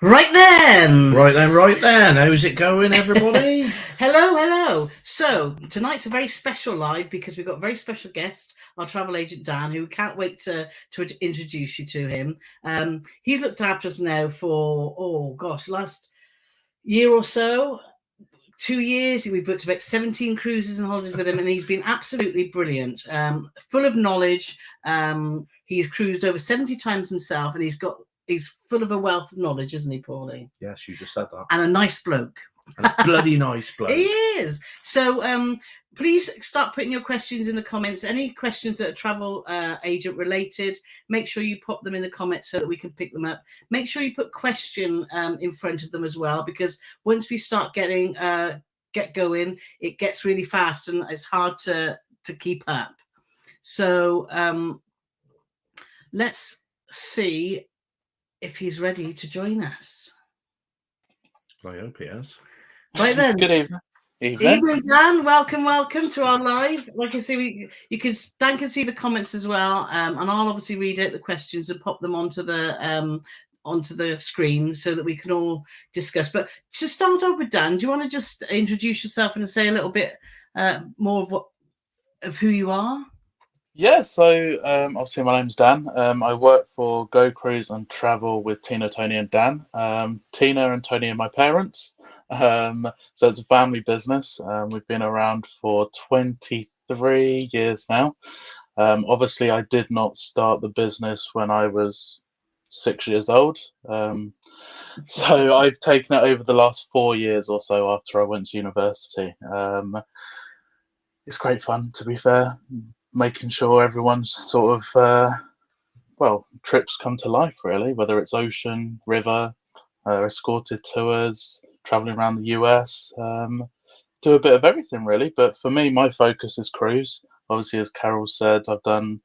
Right then. Right then. How's it going, everybody? Hello. So tonight's a very special live because we've got a very special guest, our travel agent Dan, who can't wait to introduce you to him. He's looked after us now for last year or so. 2 years, we booked about 17 cruises and holidays with him, and he's been absolutely brilliant, full of knowledge. He's cruised over 70 times himself, and he's full of a wealth of knowledge, isn't he, Paulie? Yes, you just said that. And a nice bloke. And a bloody nice bloke. He is. So please start putting your questions in the comments. Any questions that are travel agent related, make sure you pop them in the comments so that we can pick them up. Make sure you put question in front of them as well, because once we start get going, it gets really fast and it's hard to keep up. So let's see if he's ready to join us. I hope he is. Right then. Good evening. Evening, Dan. Welcome to our live. Like I say, Dan can see the comments as well, and I'll obviously read out the questions and pop them onto the screen so that we can all discuss. But to start off with, Dan, do you want to just introduce yourself and say a little bit more of who you are? Yeah, so obviously my name's Dan. I work for Go Cruise and Travel with Tina, Tony and Dan. Tina and Tony are my parents. So it's a family business. We've been around for 23 years now. Obviously, I did not start the business when I was 6 years old. So I've taken it over the last 4 years or so after I went to university. It's great fun, to be fair, making sure everyone's sort of, trips come to life, really, whether it's ocean, river, escorted tours, traveling around the US, do a bit of everything, really. But for me, my focus is cruise. Obviously, as Carole said, I've done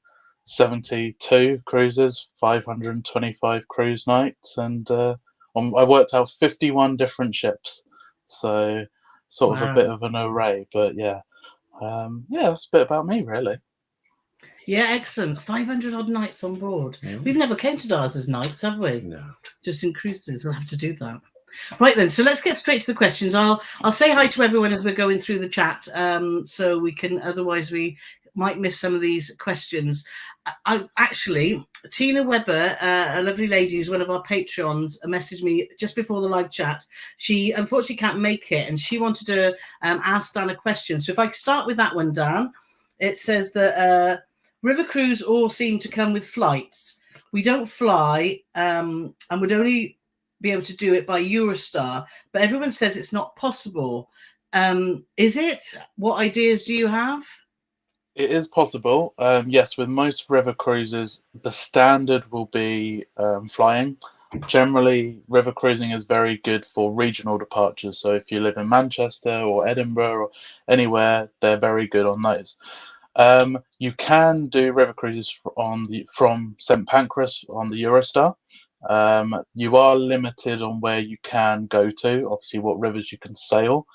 72 cruises, 525 cruise nights, and I worked out 51 different ships. So sort of a bit of an array, but yeah, that's a bit about me, really. Yeah, excellent. 500 odd nights on board. We've never counted ours as nights, have we? No. Just in cruises. We'll have to do that. Right then, so let's get straight to the questions. I'll say hi to everyone as we're going through the chat, so we can. Otherwise, we might miss some of these questions. Actually, Tina Webber, a lovely lady who's one of our Patreons, messaged me just before the live chat. She unfortunately can't make it, and she wanted to ask Dan a question. So if I start with that one, Dan, it says that river cruise all seem to come with flights. We don't fly, and would only be able to do it by Eurostar, but everyone says it's not possible. Is it? What ideas do you have? It is possible. Yes, with most river cruises, the standard will be flying. Generally, river cruising is very good for regional departures. So if you live in Manchester or Edinburgh or anywhere, they're very good on those. You can do river cruises from St Pancras on the Eurostar. You are limited on where you can go to, obviously what rivers you can sail,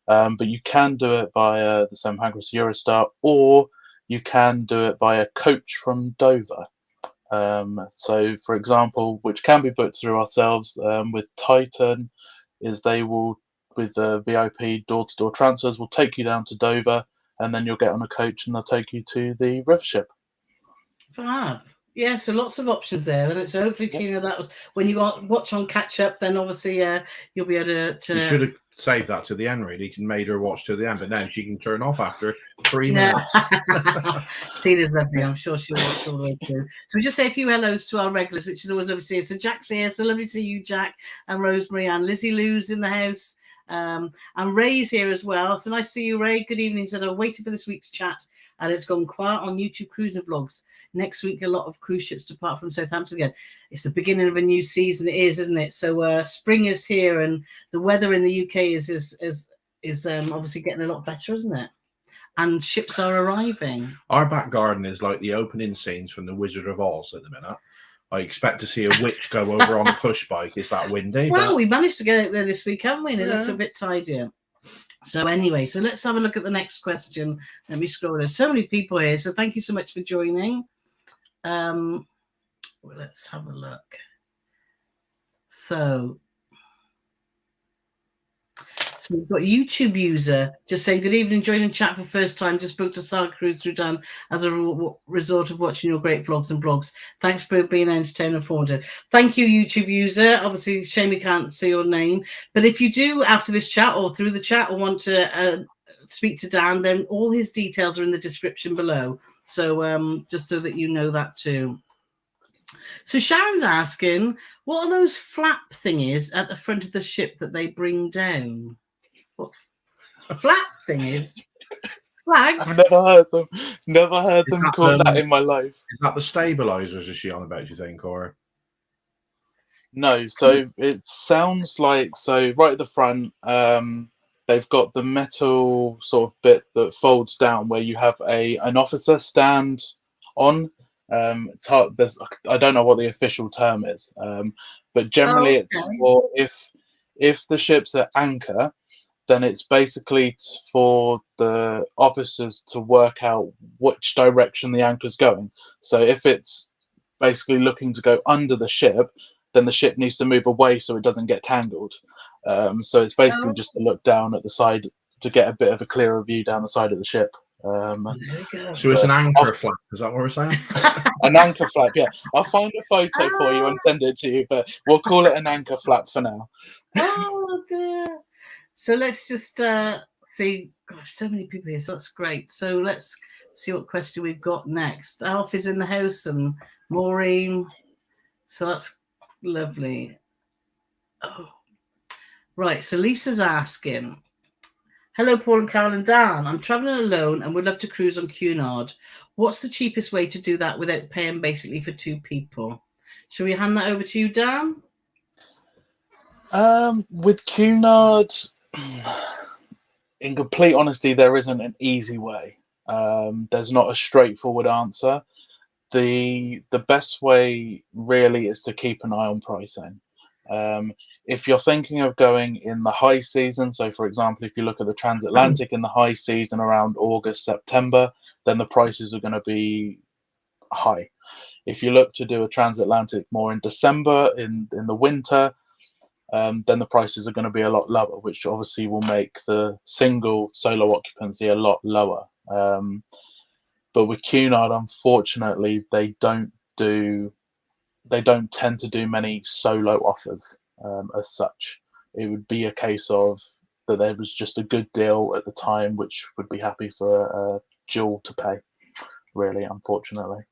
but you can do it via the St Pancras Eurostar, or you can do it by a coach from Dover. So, for example, which can be booked through ourselves with Titan, is they will, with the VIP door-to-door transfers, will take you down to Dover, and then you'll get on a coach and they'll take you to the river ship. Fab. Yeah, so lots of options there. And so hopefully, Tina, that was when you watch on catch up, then obviously you'll be able to. You should have saved that to the end, really. You can made her watch to the end, but now she can turn off after 3 minutes. Tina's lovely. I'm sure she'll watch all the way through. So we just say a few hellos to our regulars, which is always lovely to see. So Jack's here. So lovely to see you, Jack, and Rosemary, and Lizzie Lou's in the house. And Ray's here as well. So nice to see you, Ray. Good evening. He said, I'm waiting for this week's chat. And it's gone quiet on YouTube cruising vlogs. Next week, a lot of cruise ships depart from Southampton again. It's the beginning of a new season. It is, isn't it? So spring is here, and the weather in the UK is obviously getting a lot better, isn't it? And ships are arriving. Our back garden is like the opening scenes from The Wizard of Oz at the minute. I expect to see a witch go over on a push bike. It's that windy. Well, we managed to get out there this week, haven't we? And it looks a bit tidier. So anyway, so let's have a look at the next question. Let me scroll. There's so many people here, so thank you so much for joining. Let's have a look. So So we've got a YouTube user just saying, good evening, joining chat for first time. Just booked a Saga cruise through Dan as a result of watching your great vlogs and blogs. Thanks for being entertaining and informative. Thank you, YouTube user. Obviously, shame we can't see your name. But if you do, after this chat or through the chat, or want to speak to Dan, then all his details are in the description below. So just so that you know that too. So Sharon's asking, what are those flap thingies at the front of the ship that they bring down? What flap thingies? Flags? I've never heard them called that in my life. Is that the stabilizers? Is she on about? Do you think, or no? So it sounds like right at the front, they've got the metal sort of bit that folds down where you have an officer stand on. It's hard. I don't know what the official term is, but generally it's for if the ship's at anchor, then it's basically for the officers to work out which direction the anchor's going. So if it's basically looking to go under the ship, then the ship needs to move away so it doesn't get tangled. So it's basically just to look down at the side to get a bit of a clearer view down the side of the ship. So it's an anchor flap, is that what we're saying? An anchor flap, yeah. I'll find a photo for you and send it to you, but we'll call it an anchor flap for now. Oh dear. So let's just see. Gosh, so many people here, so that's great. So let's see what question we've got next. Alf is in the house and Maureen. So that's lovely. Oh, right. So Lisa's asking, hello, Paul and Carole and Dan. I'm traveling alone and would love to cruise on Cunard. What's the cheapest way to do that without paying basically for 2 people? Shall we hand that over to you, Dan? With Cunard, in complete honesty, there isn't an easy way. There's not a straightforward answer. The best way really is to keep an eye on pricing. If you're thinking of going in the high season, so for example, if you look at the transatlantic in the high season around August, September, then the prices are going to be high. If you look to do a transatlantic more in December, in the winter, then the prices are going to be a lot lower, which obviously will make the single solo occupancy a lot lower. But with Cunard, unfortunately, they don't tend to do many solo offers as such. It would be a case of that there was just a good deal at the time, which would be happy for a dual to pay, really, unfortunately.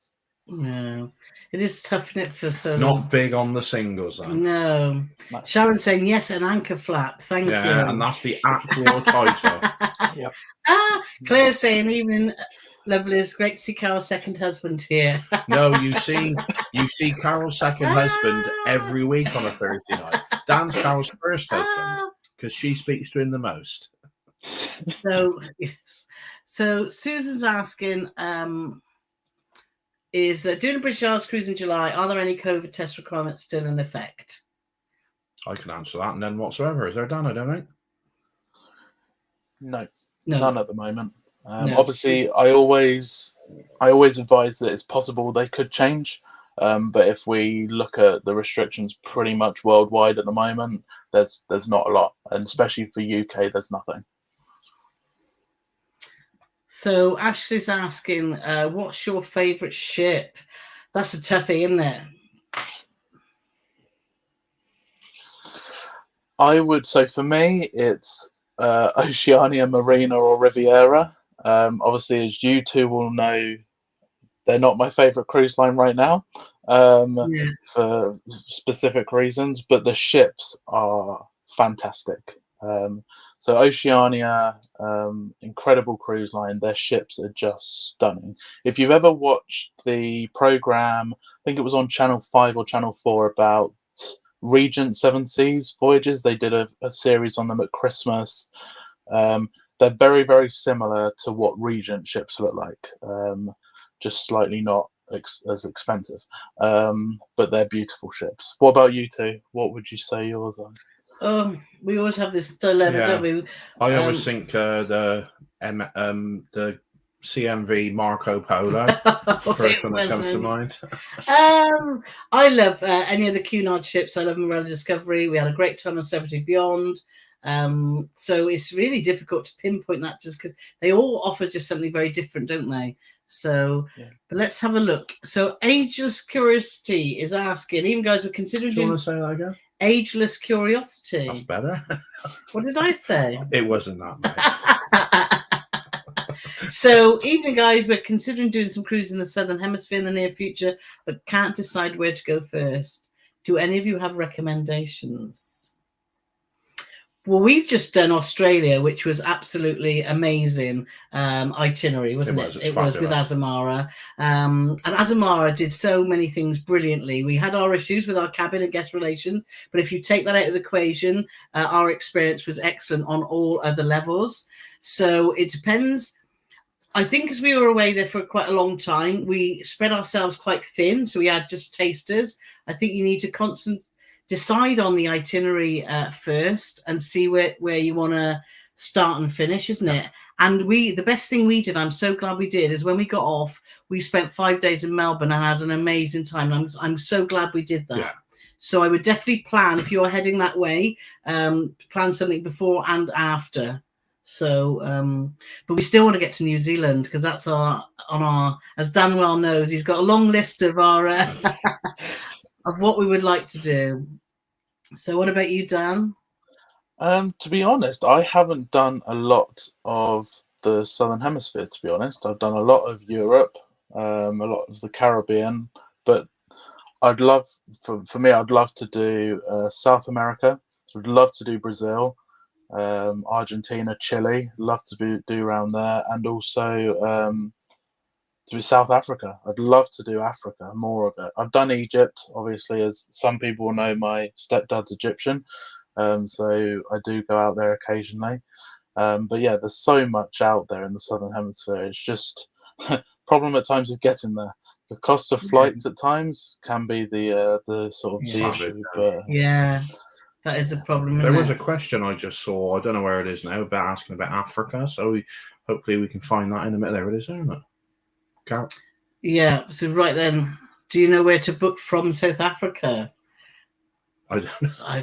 No, it is tough, isn't it, for solo? Not big on the singles, then. No. Sharon saying, yes, an anchor flap. Thank you. Yeah, and that's the actual title. Yep. Claire saying, even lovely, great to see Carol's second husband here. No, you see Carole's second husband every week on a Thursday night. Dan's Carol's first husband because she speaks to him the most. So yes. So Susan's asking, is doing a British Isles cruise in July, are there any COVID test requirements still in effect? I can answer that, and none whatsoever. Is there, Dan? I don't think. No, none at the moment. No. Obviously, I always advise that it's possible they could change. But if we look at the restrictions pretty much worldwide at the moment, there's not a lot, and especially for UK, there's nothing. So Ashley's asking, what's your favourite ship? That's a toughie, isn't it? I would say for me, it's Oceania, Marina, or Riviera. Obviously, as you two will know, they're not my favourite cruise line right now for specific reasons, but the ships are fantastic. So Oceania, incredible cruise line. Their ships are just stunning. If you've ever watched the programme, I think it was on Channel 5 or Channel 4 about Regent Seven Seas voyages, they did a series on them at Christmas. They're very, very similar to what Regent ships look like, just slightly not as expensive, but they're beautiful ships. What about you two? What would you say yours are? Oh, we always have this dilemma, don't we? I always think the CMV Marco Polo first one that comes to mind. I love any of the Cunard ships. I love Marella Discovery. We had a great time on Celebrity Beyond. So it's really difficult to pinpoint that, just because they all offer just something very different, don't they? So, but let's have a look. So Ageless Curiosity is asking, even guys, we're considering Do you doing want to say that again? Ageless Curiosity. That's better. What did I say? It wasn't that, mate. So, evening, guys, we're considering doing some cruise in the Southern Hemisphere in the near future, but can't decide where to go first. Do any of you have recommendations? Well, we've just done Australia, which was absolutely amazing itinerary, wasn't it? It was with Azamara. And Azamara did so many things brilliantly. We had our issues with our cabin and guest relations, but if you take that out of the equation, our experience was excellent on all other levels. So it depends. I think as we were away there for quite a long time, we spread ourselves quite thin. So we had just tasters. I think you need to decide on the itinerary first and see where you want to start and finish, isn't it? And the best thing we did, I'm so glad we did, is when we got off, we spent 5 days in Melbourne and had an amazing time. I'm so glad we did that. Yeah. So I would definitely plan, if you're heading that way, plan something before and after. So, but we still want to get to New Zealand, because that's on our, as Dan well knows, he's got a long list of our of what we would like to do. So what about you, Dan? To be honest, I haven't done a lot of the Southern Hemisphere, to be honest. I've done a lot of Europe, a lot of the Caribbean, but I'd love, for me, I'd love to do South America. I'd love to do Brazil, Argentina, Chile, love to do around there, and also to South Africa. I'd love to do Africa, more of it. I've done Egypt, obviously, as some people know, my stepdad's Egyptian, so I do go out there occasionally. But yeah, there's so much out there in the Southern Hemisphere. It's just problem at times is getting there. The cost of flights at times can be the sort of the issue. But yeah, that is a problem. There was a question I just saw. I don't know where it is now, but asking about Africa. So hopefully we can find that in a minute. There it is, isn't it? Carole? Yeah. So right then, do you know where to book from South Africa? I don't know.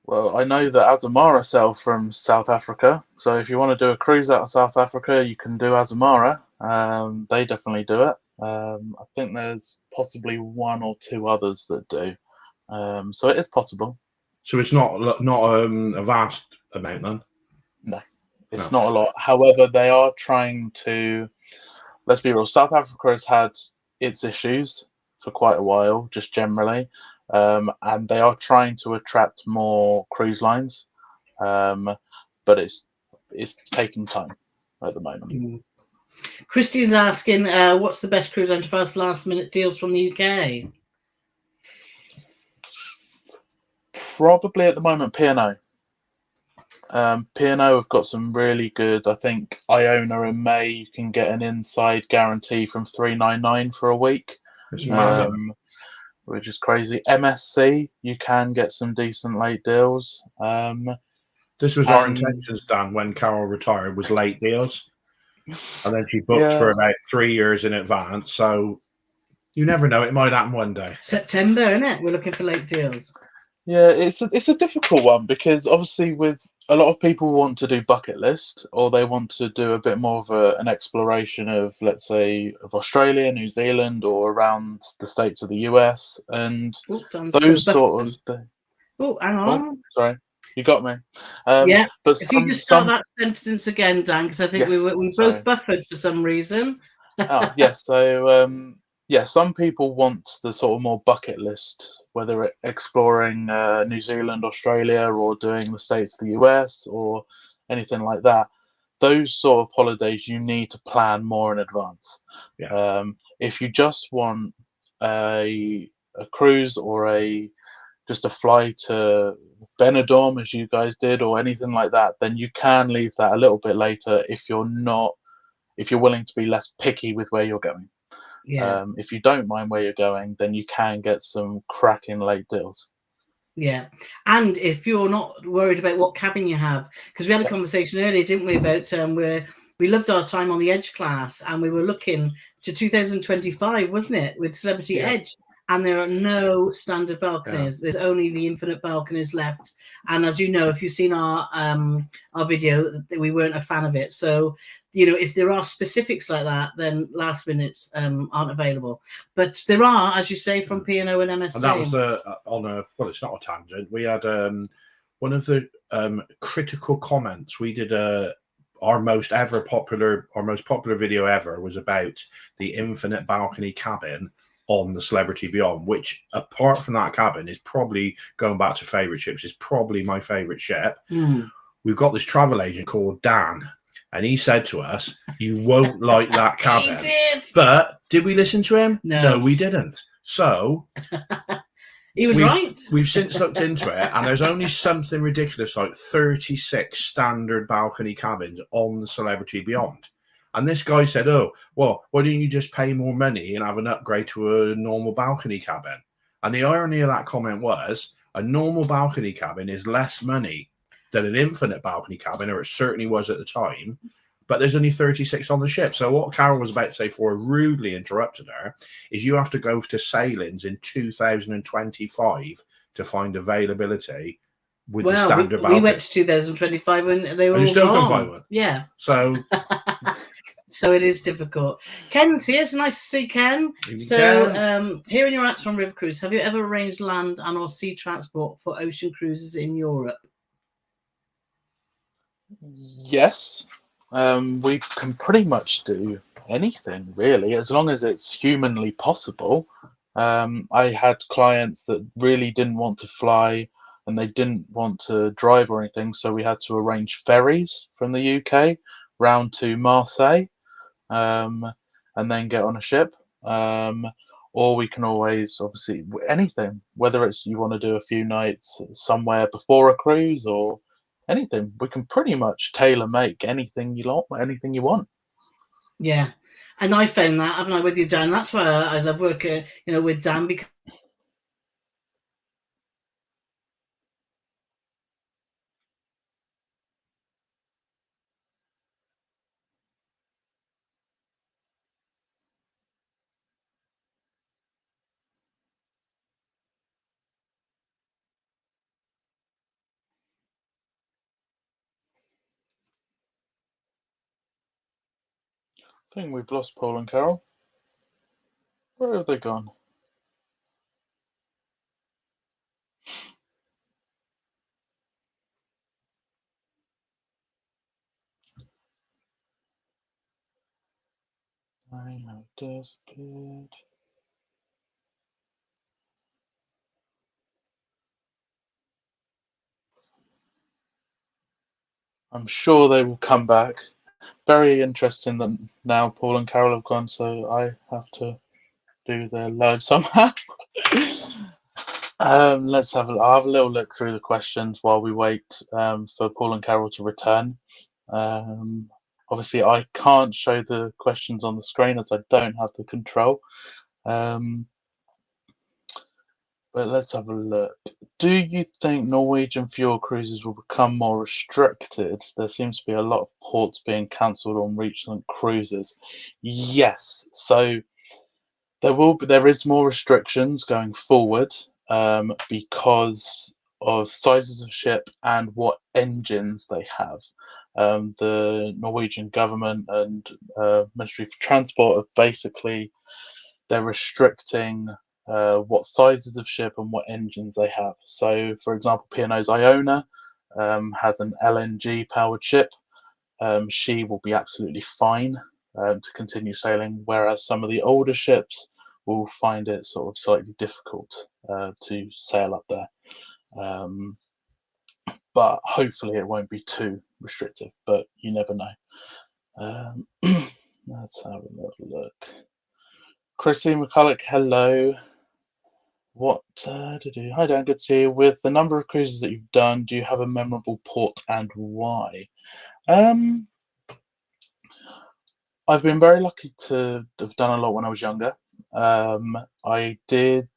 Well, I know that Azamara sail from South Africa. So if you want to do a cruise out of South Africa, you can do Azamara. They definitely do it. I think there's possibly one or two others that do. So it is possible. So it's not a vast amount then? No, it's not a lot. However, they are trying to, let's be real, South Africa has had its issues for quite a while, just generally. And they are trying to attract more cruise lines. But it's taking time at the moment. Christy's asking, what's the best cruise line to first last minute deals from the UK? Probably at the moment P&O. P&O have got some really good, I think Iona in May you can get an inside guarantee from $399 for a week, which is crazy. MSC you can get some decent late deals. This was our intentions, Dan, when Carole retired, was late deals, and then she booked for about 3 years in advance, so you never know, it might happen one day. September, isn't it? We're looking for late deals. Yeah, it's a difficult one, because obviously with a lot of people want to do bucket list, or they want to do a bit more of an exploration of, let's say, of Australia, New Zealand, or around the states of the US, and those sort of things. Oh, hang on. Oh, sorry, you got me. Yeah, but if you just start that sentence again, Dan, because I think we both buffered for some reason. Yes, so yeah, some people want the sort of more bucket list, whether it's exploring New Zealand, Australia, or doing the states of the US, or anything like that. Those sort of holidays you need to plan more in advance. Yeah. If you just want a cruise or just a fly to Benidorm, as you guys did, or anything like that, then you can leave that a little bit later if you're willing to be less picky with where you're going. Yeah. If you don't mind where you're going, then you can get some cracking late deals. Yeah, and if you're not worried about what cabin you have, because we had a conversation earlier, didn't we, about where we loved our time on the Edge class, and we were looking to 2025, wasn't it, with Celebrity Edge, and there are no standard balconies. There's only the infinite balconies left. And as you know, if you've seen our video, we weren't a fan of it. So, you know, if there are specifics like that, then last minutes aren't available. But there are, as you say, from P&O and MSC. And that was well, it's not a tangent. We had one of the critical comments. We did our most popular video ever was about the infinite balcony cabin on the Celebrity Beyond, which, apart from that cabin, is probably, going back to favourite ships, is probably my favourite ship. We've got this travel agent called Dan, and he said to us, "You won't like that cabin." He did. But did we listen to him? No, we didn't. So he was right. We've since looked into it, and there's only something ridiculous like 36 standard balcony cabins on the Celebrity Beyond. And this guy said, "Oh, well, why don't you just pay more money and have an upgrade to a normal balcony cabin?" And the irony of that comment was, a normal balcony cabin is less money than an infinite balcony cabin, or it certainly was at the time. But there's only 36 on the ship. So what Carole was about to say, before I rudely interrupted her, is you have to go to sailings in 2025 to find availability with the standard balcony. We went to 2025 when they were all still gone. Can't find one. Yeah. So... So it is difficult. Ken's here. It's nice to see Ken. Hearing your answer on River Cruise, have you ever arranged land and or sea transport for ocean cruises in Europe? Yes. We can pretty much do anything, really, as long as it's humanly possible. I had clients that really didn't want to fly and they didn't want to drive or anything, so we had to arrange ferries from the UK round to Marseille, and then get on a ship. Or we can always, obviously, anything, whether it's you want to do a few nights somewhere before a cruise or anything, we can pretty much tailor make anything you like, anything you want. Yeah, and I found that, haven't I, with you, Dan? That's why I love working, with Dan, because I think we've lost Paul and Carole. Where have they gone? I have disappeared. I'm sure they will come back. Very interesting that now Paul and Carole have gone, so I have to do their live somehow. I'll have a little look through the questions while we wait for Paul and Carole to return. Obviously, I can't show the questions on the screen as I don't have the control. But let's have a look. Do you think Norwegian fuel cruises will become more restricted? There seems to be a lot of ports being cancelled on recent cruises. Yes, so there is more restrictions going forward because of sizes of ship and what engines they have. The Norwegian government and Ministry for Transport have basically, they're restricting what sizes of ship and what engines they have. So, for example, P&O's Iona has an LNG powered ship. She will be absolutely fine to continue sailing, whereas some of the older ships will find it sort of slightly difficult to sail up there. But hopefully it won't be too restrictive, but you never know. Let's have a little look. Chrissy McCulloch, hello. What Hi Dan, good to see you. With the number of cruises that you've done, do you have a memorable port and why? I've been very lucky to have done a lot when I was younger. I did.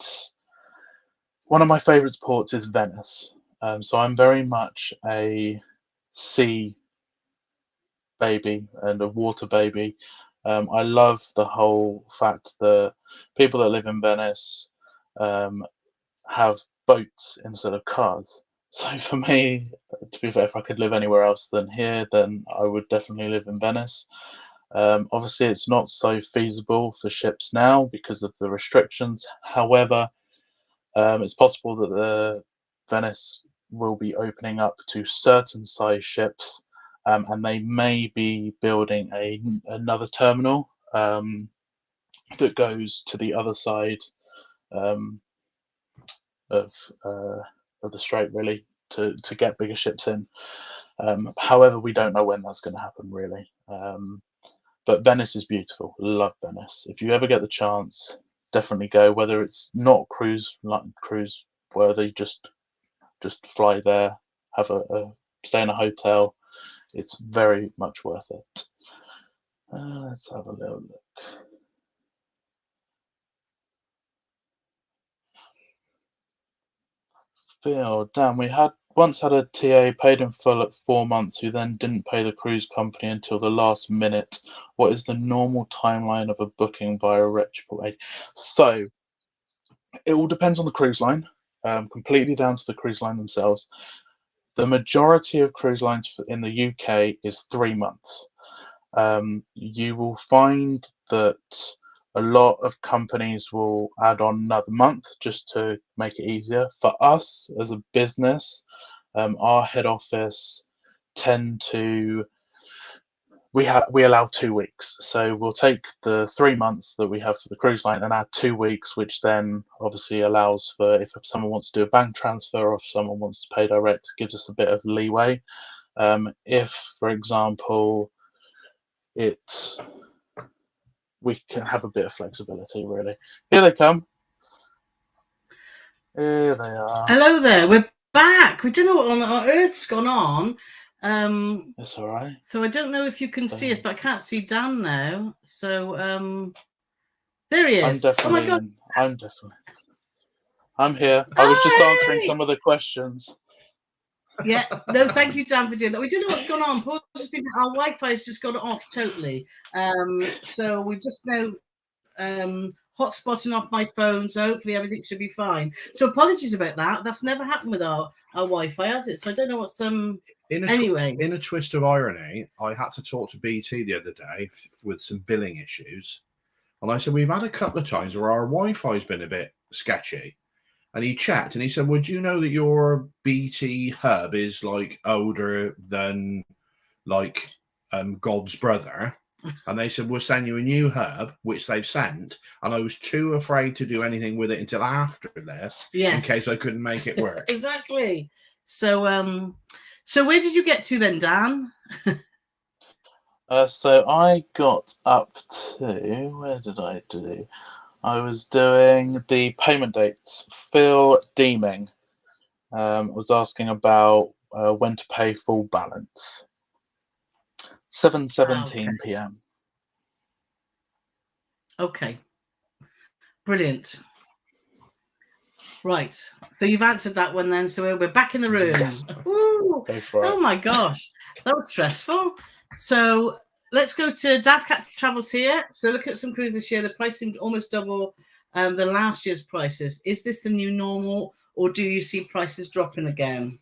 One of my favourite ports is Venice. So I'm very much a sea baby and a water baby. I love the whole fact that people that live in Venice have boats instead of cars. So for me, to be fair, if I could live anywhere else than here, then I would definitely live in Venice. Obviously, it's not so feasible for ships now because of the restrictions. However, it's possible that the Venice will be opening up to certain size ships, and they may be building another terminal that goes to the other side of the strait, really, to get bigger ships in. However, we don't know when that's going to happen, really. But Venice is beautiful. Love Venice. If you ever get the chance, definitely go. Whether it's not cruise worthy, just fly there, have a stay in a hotel. It's very much worth it. Let's have a little look. Phil, damn, we once had a TA paid in full at 4 months who then didn't pay the cruise company until the last minute. What is the normal timeline of a booking via a reputable agent? So it all depends on the cruise line, completely down to the cruise line themselves. The majority of cruise lines in the UK is 3 months. You will find that a lot of companies will add on another month just to make it easier. For us as a business, our head office we allow 2 weeks. So we'll take the 3 months that we have for the cruise line and add 2 weeks, which then obviously allows for if someone wants to do a bank transfer or if someone wants to pay direct, gives us a bit of leeway. If, for example, we can have a bit of flexibility, really. Here they come. Here they are. Hello there. We're back. We don't know what on earth's gone on. It's all right. So I don't know if you can see us, but I can't see Dan now. So there he is. I'm my God. I'm here. I was just answering some of the questions. Yeah, no, thank you, Dan, for doing that. We don't know what's going on. Our Wi-Fi has just gone off totally. So we've just now hotspotting off my phone, so hopefully everything should be fine. So apologies about that. That's never happened with our Wi-Fi, has it? So I don't know what's anyway. In a twist of irony, I had to talk to BT the other day with some billing issues, and I said we've had a couple of times where our Wi-Fi's been a bit sketchy. And he checked and he said, would you know that your BT hub is like older than like God's brother? And they said, we'll send you a new hub, which they've sent. And I was too afraid to do anything with it until after this, in case I couldn't make it work. Exactly. So, so where did you get to then, Dan? So I got up to, where did I do? I was doing the payment dates. Phil Deeming was asking about when to pay full balance. 7:17 p.m. Okay. Brilliant. Right. So you've answered that one then. So we're back in the room. Yes. Ooh. Go for it. Oh my gosh. That was stressful. So let's go to Davcat Travels here. So look at some cruises this year. The price seemed almost double the last year's prices. Is this the new normal, or do you see prices dropping again?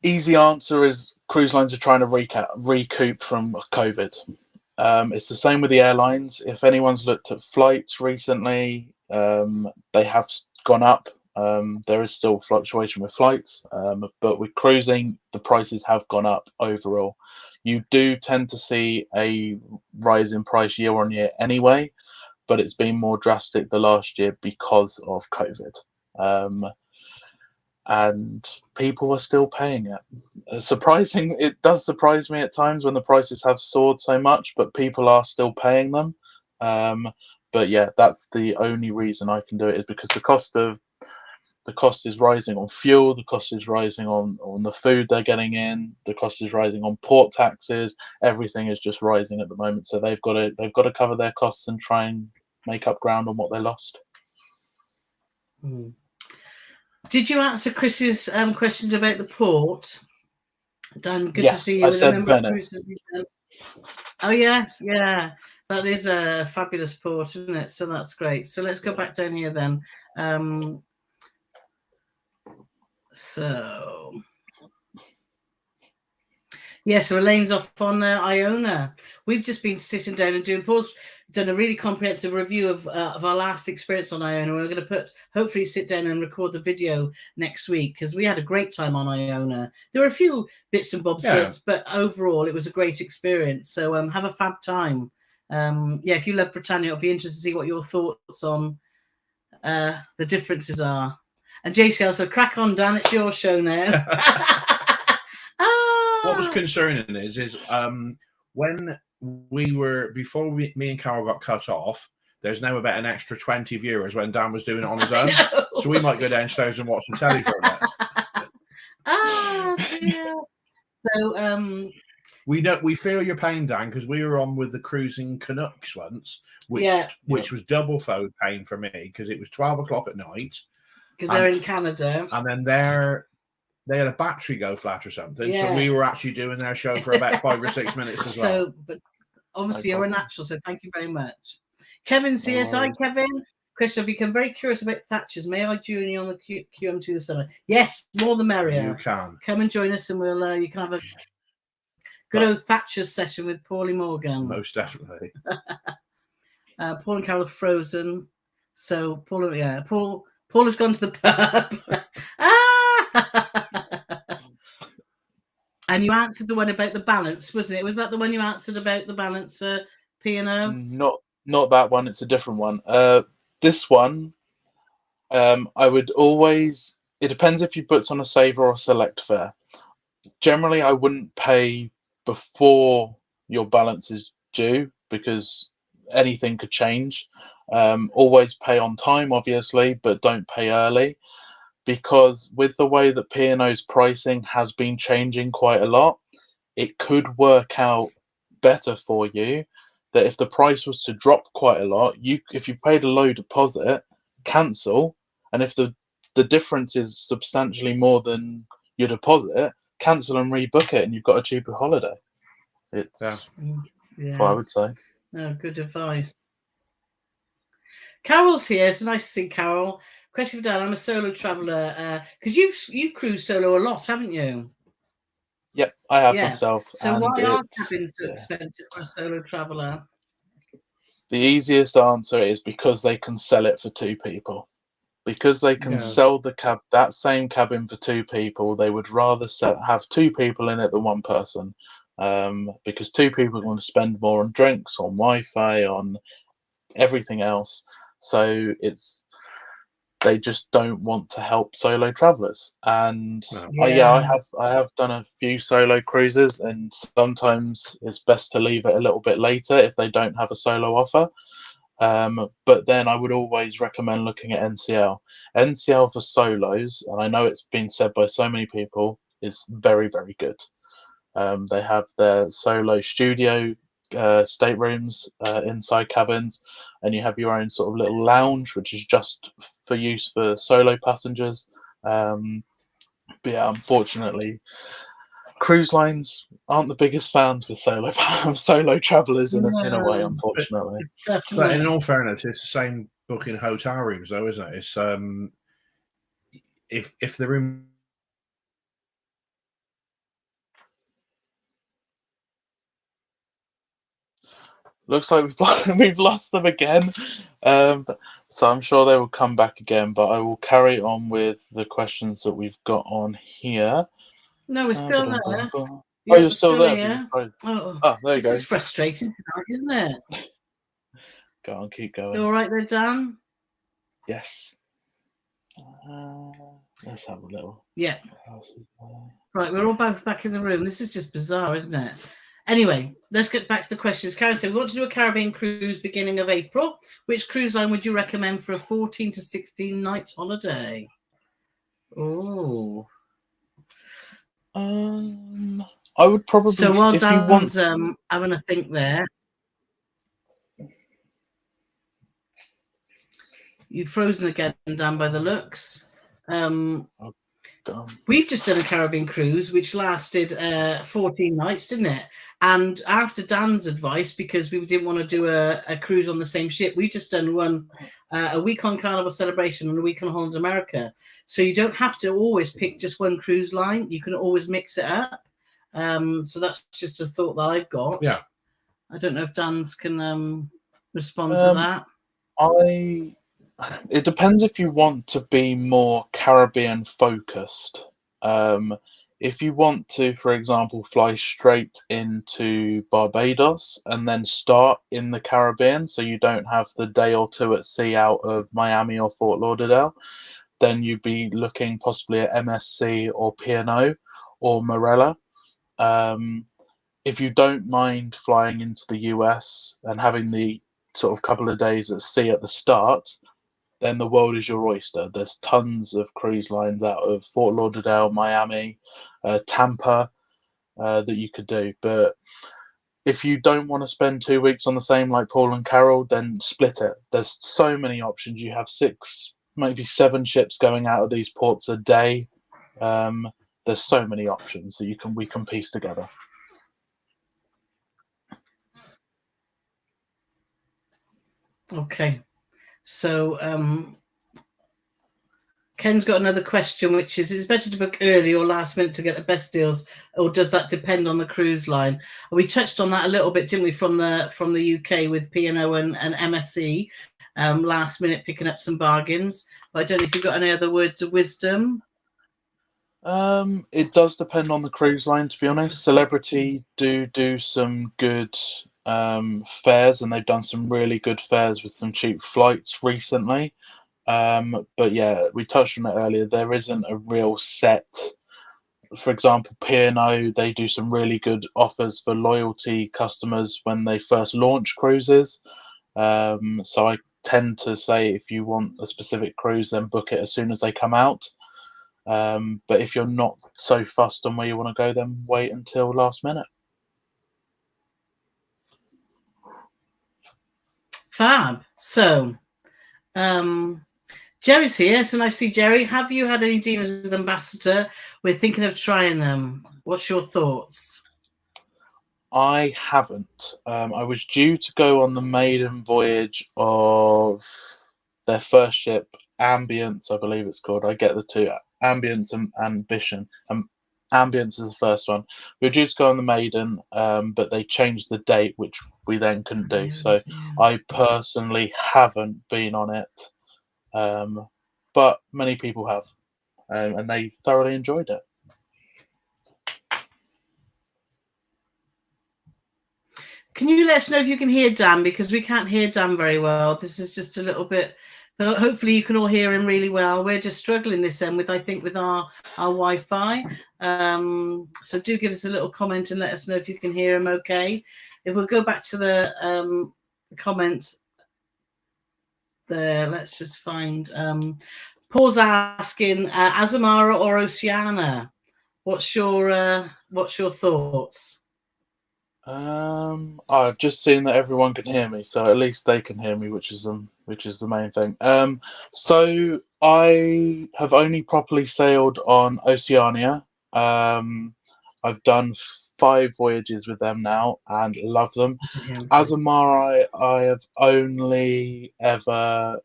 Easy answer is cruise lines are trying to recoup from COVID. It's the same with the airlines. If anyone's looked at flights recently, they have gone up. There is still fluctuation with flights, but with cruising, the prices have gone up overall. You do tend to see a rise in price year on year anyway, but it's been more drastic the last year because of COVID. And people are still paying it. Surprising, it does surprise me at times when the prices have soared so much, but people are still paying them. But yeah, that's the only reason I can do it, is because the cost is rising on fuel, the cost is rising on the food they're getting in, the cost is rising on port taxes. Everything is just rising at the moment, so they've got to cover their costs and try and make up ground on what they lost. Did you answer Chris's questions about the port? Dan, good yes, to see you. I said Venice. Oh yes, yeah. That is a fabulous port, isn't it? So that's great. So let's go back down here then. So yeah, so Elaine's off on Iona. We've just been sitting down and done a really comprehensive review of our last experience on Iona. We're going to hopefully sit down and record the video next week, because we had a great time on Iona. There were a few bits and bobs, but overall it was a great experience. So have a fab time. If you love Britannia, it'll be interesting to see what your thoughts on the differences are. And JCL, so crack on, Dan, it's your show now. What was concerning is when before me and Carole got cut off, there's now about an extra 20 viewers when Dan was doing it on his own. So we might go downstairs and watch the telly for a bit. Dear. So we feel your pain, Dan, because we were on with the cruising Canucks once, which was double fold pain for me, because it was 12 o'clock at night. Because they're in Canada. And then they had a battery go flat or something. So we were actually doing their show for about 5 or 6 minutes as well. But obviously you're a natural, so thank you very much. Kevin's here. Hi, Kevin. Chris, I've become very curious about Thatcher's. May I join you on the QM2 this summer? Yes, more the merrier. You can. Come and join us, and you can have a good old Thatcher's session with Paulie Morgan. Most definitely. Paul and Carole are frozen. So Paul has gone to the pub. And you answered the one about the balance, wasn't it? Was that the one you answered about the balance for P&O? Not that one. It's a different one. This one, I would always. It depends if you put on a saver or a select fare. Generally, I wouldn't pay before your balance is due, because anything could change. Always pay on time, obviously, but don't pay early. Because with the way that P&O's pricing has been changing quite a lot, it could work out better for you that if the price was to drop quite a lot, if you paid a low deposit, cancel, and if the difference is substantially more than your deposit, cancel and rebook it, and you've got a cheaper holiday. It's what I would say. No, good advice. Carole's here. It's nice to see Carole. Question for Dan. I'm a solo traveller, because you've cruised solo a lot, haven't you? Yep, I have myself. So why are cabins so expensive for a solo traveller? The easiest answer is because they can sell it for 2 people. Because they can sell that same cabin for 2 people, they would rather have 2 people in it than 1 person. Because 2 people are going to spend more on drinks, on Wi-Fi, on everything else. So they just don't want to help solo travelers. And I have done a few solo cruises, and sometimes it's best to leave it a little bit later if they don't have a solo offer. But then I would always recommend looking at NCL. NCL for solos, and I know it's been said by so many people, is very, very good. They have their solo studio staterooms inside cabins, and you have your own sort of little lounge, which is just for use for solo passengers. But yeah, unfortunately, cruise lines aren't the biggest fans with solo travelers in a way, unfortunately. But in all fairness, it's the same booking hotel rooms, though, isn't it? It's if the room. Looks like we've lost them again. So I'm sure they will come back again, but I will carry on with the questions that we've got on here. No, we're still there. Oh, you're still there. Here. Oh, there you go. This is frustrating tonight, isn't it? Go on, keep going. You all right there, Dan? Yes. Let's have a little. Yeah. Right, we're all both back in the room. This is just bizarre, isn't it? Anyway, let's get back to the questions. Carole said, we want to do a Caribbean cruise beginning of April. Which cruise line would you recommend for a 14 to 16 night holiday? Oh. I would probably. So while Dan's having a think there, you've frozen again, Dan, by the looks. We've just done a Caribbean cruise, which lasted 14 nights, didn't it? And after Dan's advice, because we didn't want to do a cruise on the same ship, we've just done one a week on Carnival Celebration and a week on Holland America. So you don't have to always pick just one cruise line. You can always mix it up. So that's just a thought that I've got. Yeah. I don't know if Dan's can respond to that. It depends if you want to be more Caribbean focused. If you want to, for example, fly straight into Barbados and then start in the Caribbean, so you don't have the day or two at sea out of Miami or Fort Lauderdale, then you'd be looking possibly at MSC or P&O or Marella. If you don't mind flying into the US and having the sort of couple of days at sea at the start, then the world is your oyster. There's tons of cruise lines out of Fort Lauderdale, Miami, Tampa that you could do. But if you don't want to spend 2 weeks on the same like Paul and Carole, then split it. There's so many options. You have 6, maybe 7 ships going out of these ports a day. There's so many options that we can piece together. Okay. So Ken's got another question, which is it better to book early or last minute to get the best deals, or does that depend on the cruise line? We touched on that a little bit, didn't we, from the UK with P&O and MSC, last minute picking up some bargains. But I don't know if you've got any other words of wisdom. It does depend on the cruise line, to be honest. Celebrity do some good fares, and they've done some really good fares with some cheap flights recently. But yeah, we touched on it earlier. There isn't a real set. For example, P&O, they do some really good offers for loyalty customers when they first launch cruises. So I tend to say if you want a specific cruise, then book it as soon as they come out. But if you're not so fussed on where you want to go, then wait until last minute. Fab. So, Jerry's here. So nice to see Jerry. Have you had any dealings with Ambassador? We're thinking of trying them. What's your thoughts? I haven't. I was due to go on the maiden voyage of their first ship, Ambience, I believe it's called. I get the two, Ambience and Ambition. Ambience is the first one. We were due to go on the maiden, but they changed the date, which we then couldn't do. So I personally haven't been on it, but many people have, and they thoroughly enjoyed it. Can you let us know if you can hear Dan? Because we can't hear Dan very well. This is just a little bit, but hopefully you can all hear him really well. We're just struggling this end with, I think, with our Wi-Fi. So do give us a little comment and let us know if you can hear him okay. If we'll go back to the comments there, let's just find Paul's asking Azamara or Oceania. What's your thoughts? I've just seen that everyone can hear me, so at least they can hear me, which is the main thing. So I have only properly sailed on Oceania. I've done 5 voyages with them now and love them. Azamara, I have only ever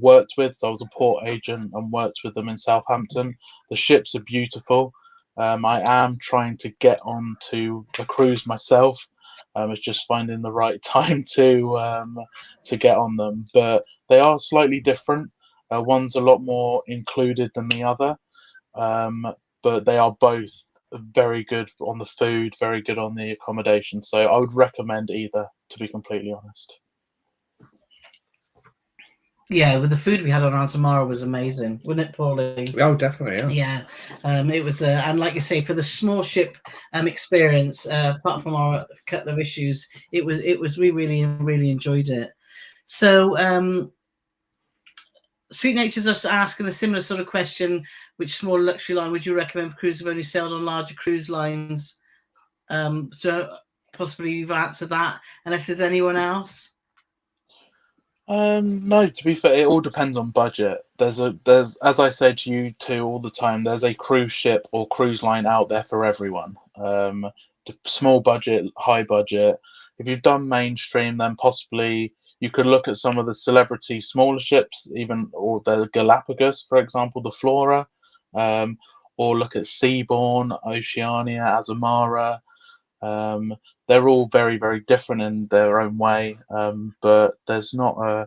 worked with, so I was a port agent and worked with them in Southampton. The ships are beautiful. I am trying to get onto a cruise myself. It's just finding the right time to get on them. But they are slightly different. One's a lot more included than the other. But they are both very good on the food, very good on the accommodation. So I would recommend either, to be completely honest. Yeah, with the food we had on Azamara was amazing, wasn't it, Paulie? Oh, definitely, yeah. It was, and like you say, for the small ship experience, apart from our couple of issues, it was we really enjoyed it. So, Sweet Nature's just asking a similar sort of question: which small luxury line would you recommend for cruise who've only sailed on larger cruise lines? So possibly you've answered that, unless there's anyone else. No, to be fair, it all depends on budget. There's as I say to you two all the time, there's a cruise ship or cruise line out there for everyone. Small budget, high budget. If you've done mainstream, then possibly you could look at some of the celebrity smaller ships, even or the Galapagos, for example, the Flora, or look at Seabourn, Oceania, Azamara. They're all very, very different in their own way, but there's not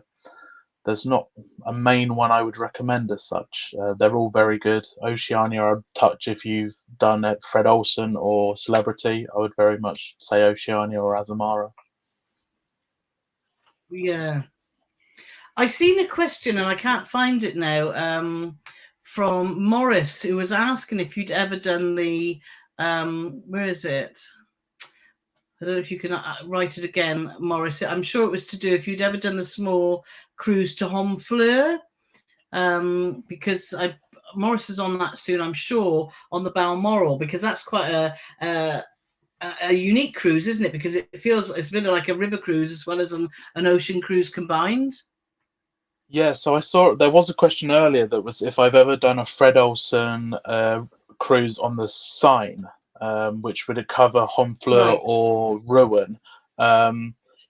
a main one I would recommend as such. They're all very good. Oceania, I'd touch if you've done it. Fred Olsen or Celebrity, I would very much say Oceania or Azamara. Yeah, I seen a question and I can't find it now. From Morris, who was asking if you'd ever done the where is it? I don't know if you can write it again, Morris. I'm sure it was to do if you'd ever done the small cruise to Honfleur, because Morris is on that soon, I'm sure, on the Balmoral, because that's quite a unique cruise, isn't it? Because it feels it's been like a river cruise as well as an ocean cruise combined. Yeah, so I saw there was a question earlier that was if I've ever done a Fred Olsen cruise on the Seine. Which would cover Honfleur Right. or Rouen.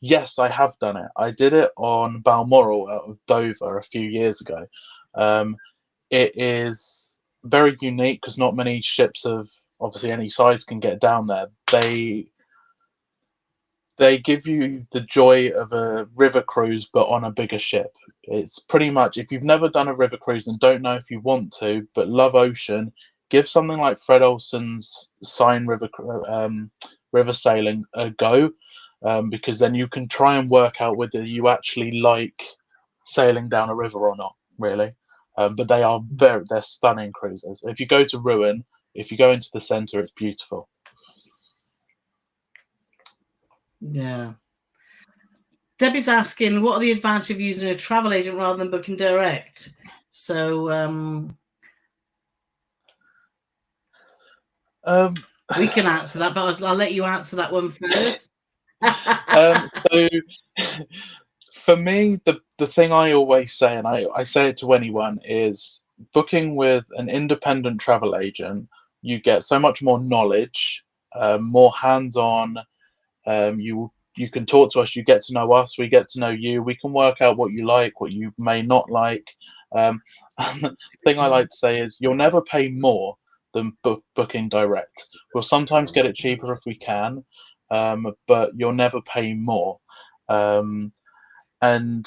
Yes, I have done it. I did it on Balmoral out of Dover a few years ago. It is very unique because not many ships of obviously any size can get down there. They give you the joy of a river cruise, but on a bigger ship. It's pretty much, if you've never done a river cruise and don't know if you want to, but love ocean, give something like Fred Olsen's Seine river sailing a go, because then you can try and work out whether you actually like sailing down a river or not, really. But they're stunning cruises. If you go to Rouen, if you go into the centre, it's beautiful. Yeah. Debbie's asking, what are the advantages of using a travel agent rather than booking direct? So we can answer that, but I'll let you answer that one first. So for me, the thing I always say, and I say it to anyone, is booking with an independent travel agent, you get so much more knowledge, more hands-on. You can talk to us, you get to know us, we get to know you, we can work out what you like, what you may not like. The thing I like to say is you'll never pay more than booking direct. We'll sometimes get it cheaper if we can, but you'll never pay more. And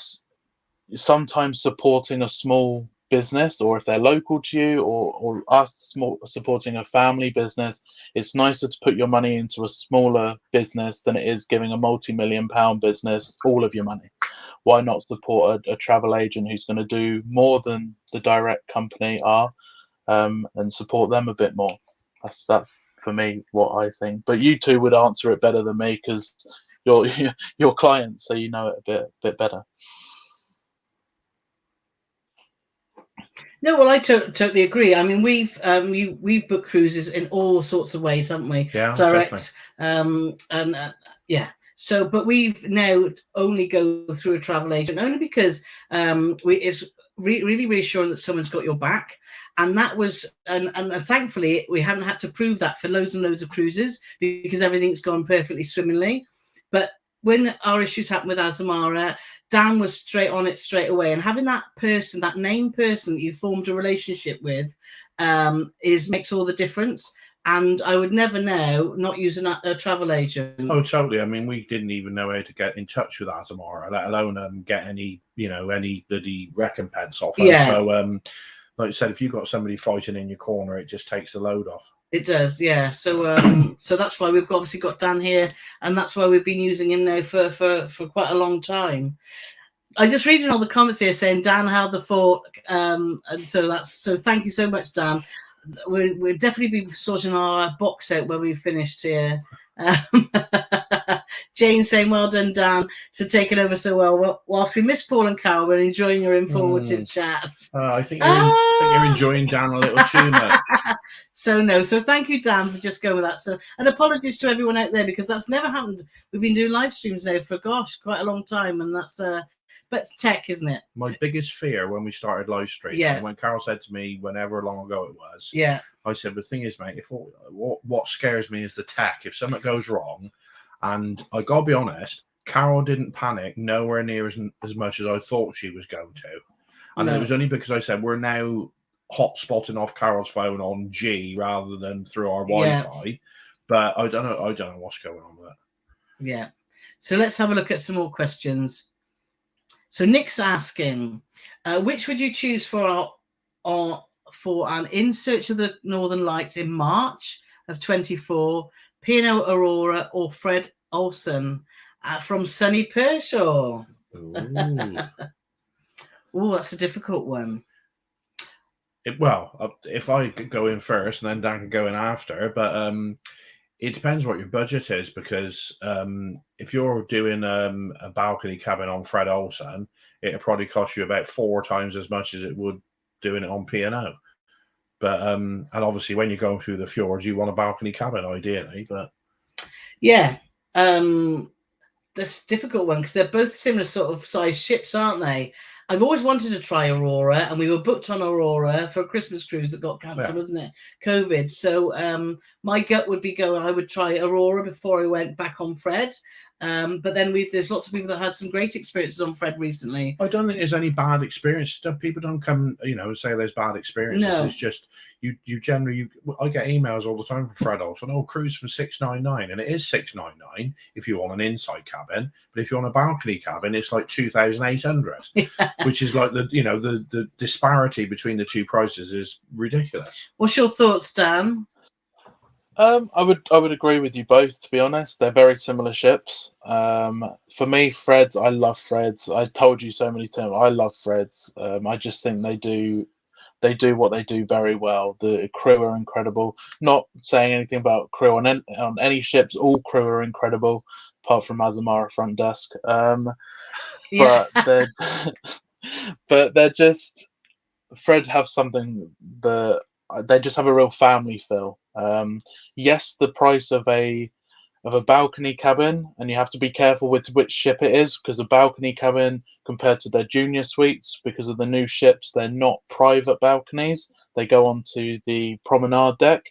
sometimes supporting a small business, or if they're local to you, or us supporting a family business, it's nicer to put your money into a smaller business than it is giving a multi-million-pound business all of your money. Why not support a travel agent who's going to do more than the direct company are, and support them a bit more? That's for me what I think. But you two would answer it better than me because you're clients, so you know it a bit better. No, well, I totally agree. I mean, we've booked cruises in all sorts of ways, haven't we? Yeah, direct, yeah. So, but we've now only go through a travel agent only because it's really reassuring that someone's got your back, and that was and thankfully we haven't had to prove that for loads and loads of cruises because everything's gone perfectly swimmingly. But when our issues happened with Azamara, Dan was straight on it straight away, and having that person, that named person that you formed a relationship with, makes all the difference. And I would never know not using a travel agent. Oh, totally. I mean, we didn't even know how to get in touch with Azamara, let alone get any bloody recompense off her. Yeah. So, like you said, if you've got somebody fighting in your corner, it just takes the load off. It does, yeah. So, so that's why we've obviously got Dan here, and that's why we've been using him now for quite a long time. I'm just reading all the comments here saying Dan held the fort, and so thank you so much, Dan. We'll definitely be sorting our box out when we've finished here. Jane saying, well done, Dan, for taking over so well. Whilst we miss Paul and Carole, we're enjoying your informative chats. I think you're enjoying Dan a little too much. So thank you, Dan, for just going with that. So, and apologies to everyone out there because that's never happened. We've been doing live streams now for quite a long time, and that's but it's tech, isn't it? My biggest fear when we started live streaming, Yeah. when Carole said to me, whenever long ago it was, Yeah. I said, the thing is, mate, if what scares me is the tech. If something goes wrong, and I gotta be honest, Carole didn't panic nowhere near as much as I thought she was going to. And No. it was only because I said we're now hotspotting off Carole's phone on G rather than through our Wi-Fi. But I don't know what's going on with it. Yeah. So let's have a look at some more questions. So Nick's asking, which would you choose for an In Search of the Northern Lights in March of 24, P&O Aurora or Fred Olsen from Sunny Pershaw? Oh, that's a difficult one. Well, if I could go in first and then Dan can go in after, but it depends what your budget is, because if you're doing a balcony cabin on Fred Olsen, it'll probably cost you about 4 times as much as it would doing it on P&O. But and obviously when you're going through the fjords, you want a balcony cabin ideally. But yeah, that's a difficult one because they're both similar sort of size ships, aren't they? I've always wanted to try Aurora, and we were booked on Aurora for a Christmas cruise that got cancelled, wasn't it? COVID. So my gut would be I would try Aurora before I went back on Fred. But then there's lots of people that had some great experiences on Fred recently. I don't think there's any bad experience. People don't come, and say there's bad experiences. No. It's just you generally. I get emails all the time from Fred Olsen. Oh, cruise for $699, and it is $699 if you want an inside cabin. But if you want a balcony cabin, it's like $2,800, which is like the disparity between the two prices is ridiculous. What's your thoughts, Dan? I would agree with you both, to be honest. They're very similar ships. For me, Freds, I love Freds. I told you so many times, I love Freds. I just think they do what they do very well. The crew are incredible. Not saying anything about crew on any ships. All crew are incredible, apart from Azamara front desk. But they're just Fred have something that they just have a real family feel. Yes, the price of a balcony cabin, and you have to be careful with which ship it is, because a balcony cabin compared to their junior suites, because of the new ships, they're not private balconies. They go onto the promenade deck,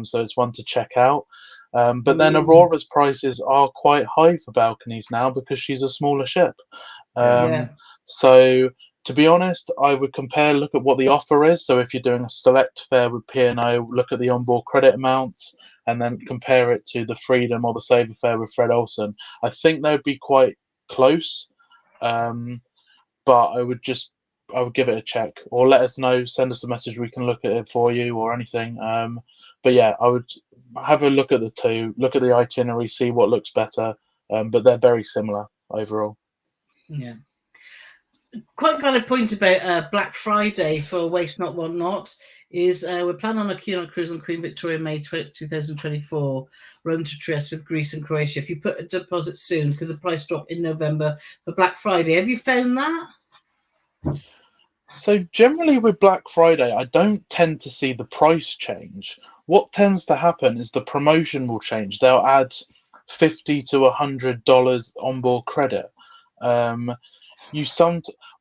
so it's one to check out. But then Aurora's prices are quite high for balconies now because she's a smaller ship. So to be honest, I would look at what the offer is. So if you're doing a select fare with P&O, look at the onboard credit amounts and then compare it to the Freedom or the Saver fare with Fred Olsen. I think they would be quite close, but I would give it a check, or let us know, send us a message, we can look at it for you or anything. But yeah, I would have a look at the two, look at the itinerary, see what looks better, but they're very similar overall. Yeah. Quite valid point about Black Friday for Waste Not Want Not is we're planning on a Cunard cruise on Queen Victoria May 2024, Rome to Trieste with Greece and Croatia. If you put a deposit soon, could the price drop in November for Black Friday? Have you found that? So generally with Black Friday, I don't tend to see the price change. What tends to happen is the promotion will change. They'll add $50 to $100 onboard credit.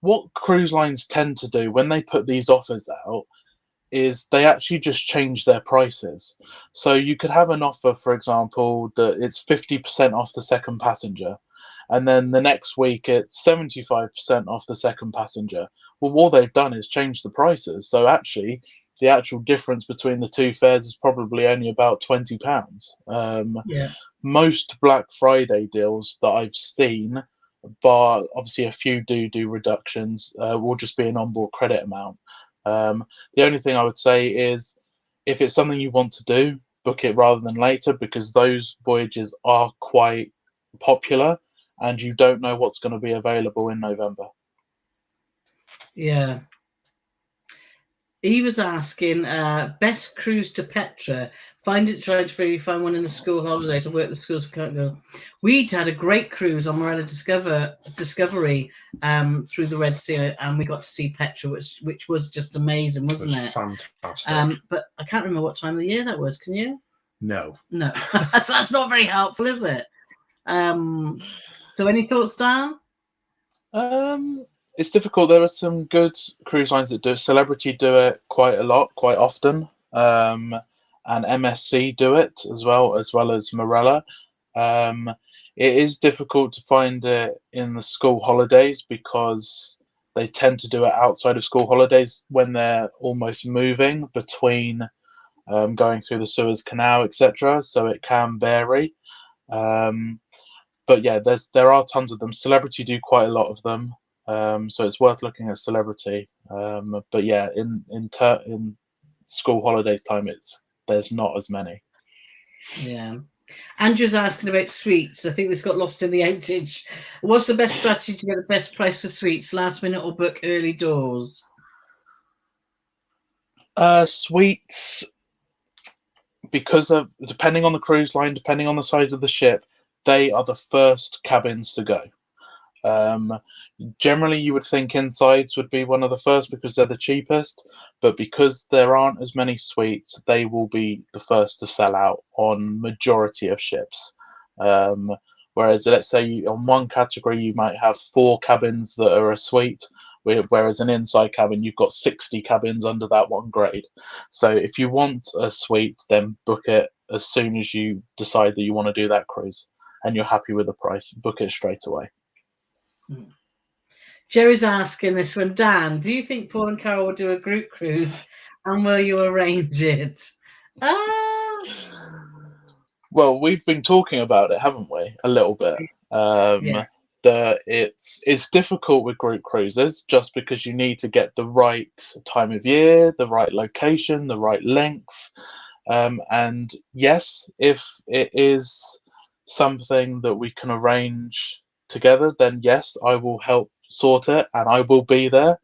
What cruise lines tend to do when they put these offers out is they actually just change their prices. So you could have an offer, for example, that it's 50% off the second passenger, and then the next week it's 75% off the second passenger. Well, all they've done is change the prices. So actually, the actual difference between the two fares is probably only about £20. Most Black Friday deals that I've seen, but obviously a few do reductions, will just be an onboard credit amount. The only thing I would say is if it's something you want to do, book it rather than later, because those voyages are quite popular and you don't know what's going to be available in November. Yeah. He was asking, best cruise to Petra. Find it trying to find one in the school holidays. I work the schools for can't go. We'd had a great cruise on Marella Discovery through the Red Sea, and we got to see Petra, which was just amazing, wasn't it? Fantastic. But I can't remember what time of the year that was. Can you? No. That's not very helpful, is it? So any thoughts, Dan? It's difficult. There are some good cruise lines that do it. Celebrity do it quite a lot, quite often, and MSC do it as well as Marella. Um, it is difficult to find it in the school holidays because they tend to do it outside of school holidays when they're almost moving between going through the Suez Canal, etc. So it can vary. Um, but yeah, there are tons of them. Celebrity do quite a lot of them, so it's worth looking at Celebrity. But yeah, in school holidays time, there's not as many. Yeah. Andrew's asking about sweets. I think this got lost in the outage. What's the best strategy to get the best price for sweets? Last minute or book early doors? Sweets, because of depending on the cruise line, depending on the size of the ship, they are the first cabins to go. Generally, you would think insides would be one of the first because they're the cheapest, but because there aren't as many suites, they will be the first to sell out on majority of ships. Whereas, let's say on one category, you might have 4 cabins that are a suite, whereas an inside cabin, you've got 60 cabins under that one grade. So if you want a suite, then book it as soon as you decide that you want to do that cruise and you're happy with the price, book it straight away. Jerry's asking this one, Dan, do you think Paul and Carole will do a group cruise and will you arrange it? Well, we've been talking about it, haven't we? A little bit. Yes. It's difficult with group cruises just because you need to get the right time of year, the right location, the right length. And yes, if it is something that we can arrange together, then yes, I will help sort it and I will be there.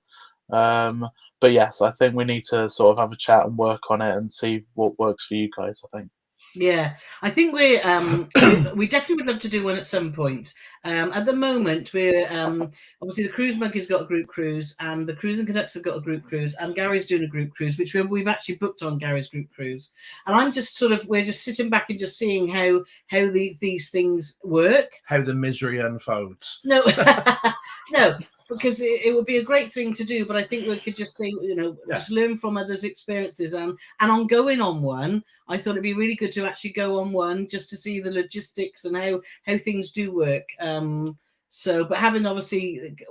But yes, I think we need to sort of have a chat and work on it and see what works for you guys, I think. Yeah, I think we definitely would love to do one at some point. At the moment, we're obviously the Cruise Monkey's got a group cruise, and the Cruise and Canucks have got a group cruise, and Gary's doing a group cruise, which we've actually booked on Gary's group cruise. And I'm just we're just sitting back and just seeing how these things work, how the misery unfolds. No, no. Because it would be a great thing to do, but I think we could just say, just learn from others' experiences. And on going on one, I thought it'd be really good to actually go on one just to see the logistics and how things do work. But having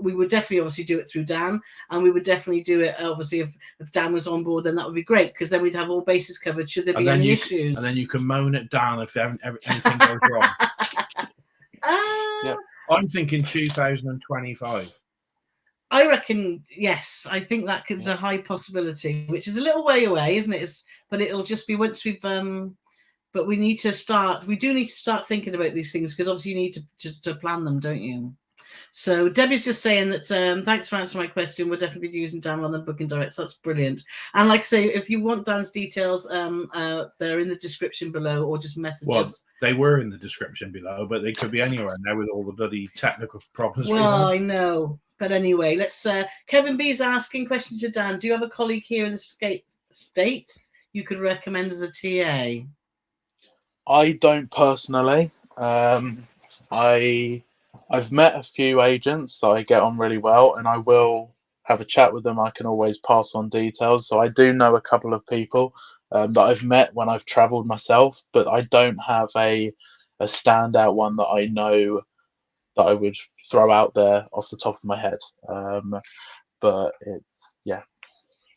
we would definitely do it through Dan, and we would definitely do it obviously if Dan was on board, then that would be great because then we'd have all bases covered should there be any issues. And then you can moan at Dan if anything goes wrong. Yeah. I'm thinking 2025. I reckon, yes. I think that is a high possibility, which is a little way away, isn't it? But it'll just be once we've. But we need to start. We do need to start thinking about these things because obviously you need to plan them, don't you? So Debbie's just saying that thanks for answering my question. We'll definitely be using Dan on the booking direct. So that's brilliant. And like I say, if you want Dan's details, they're in the description below, or just message us. Well, they were in the description below, but they could be anywhere now with all the bloody technical problems. Well, I know. But anyway, let's. Kevin B is asking question to Dan. Do you have a colleague here in the States you could recommend as a TA? I don't personally. I've met a few agents that I get on really well, and I will have a chat with them. I can always pass on details. So I do know a couple of people that I've met when I've travelled myself, but I don't have a standout one that I know that I would throw out there off the top of my head. But it's, yeah.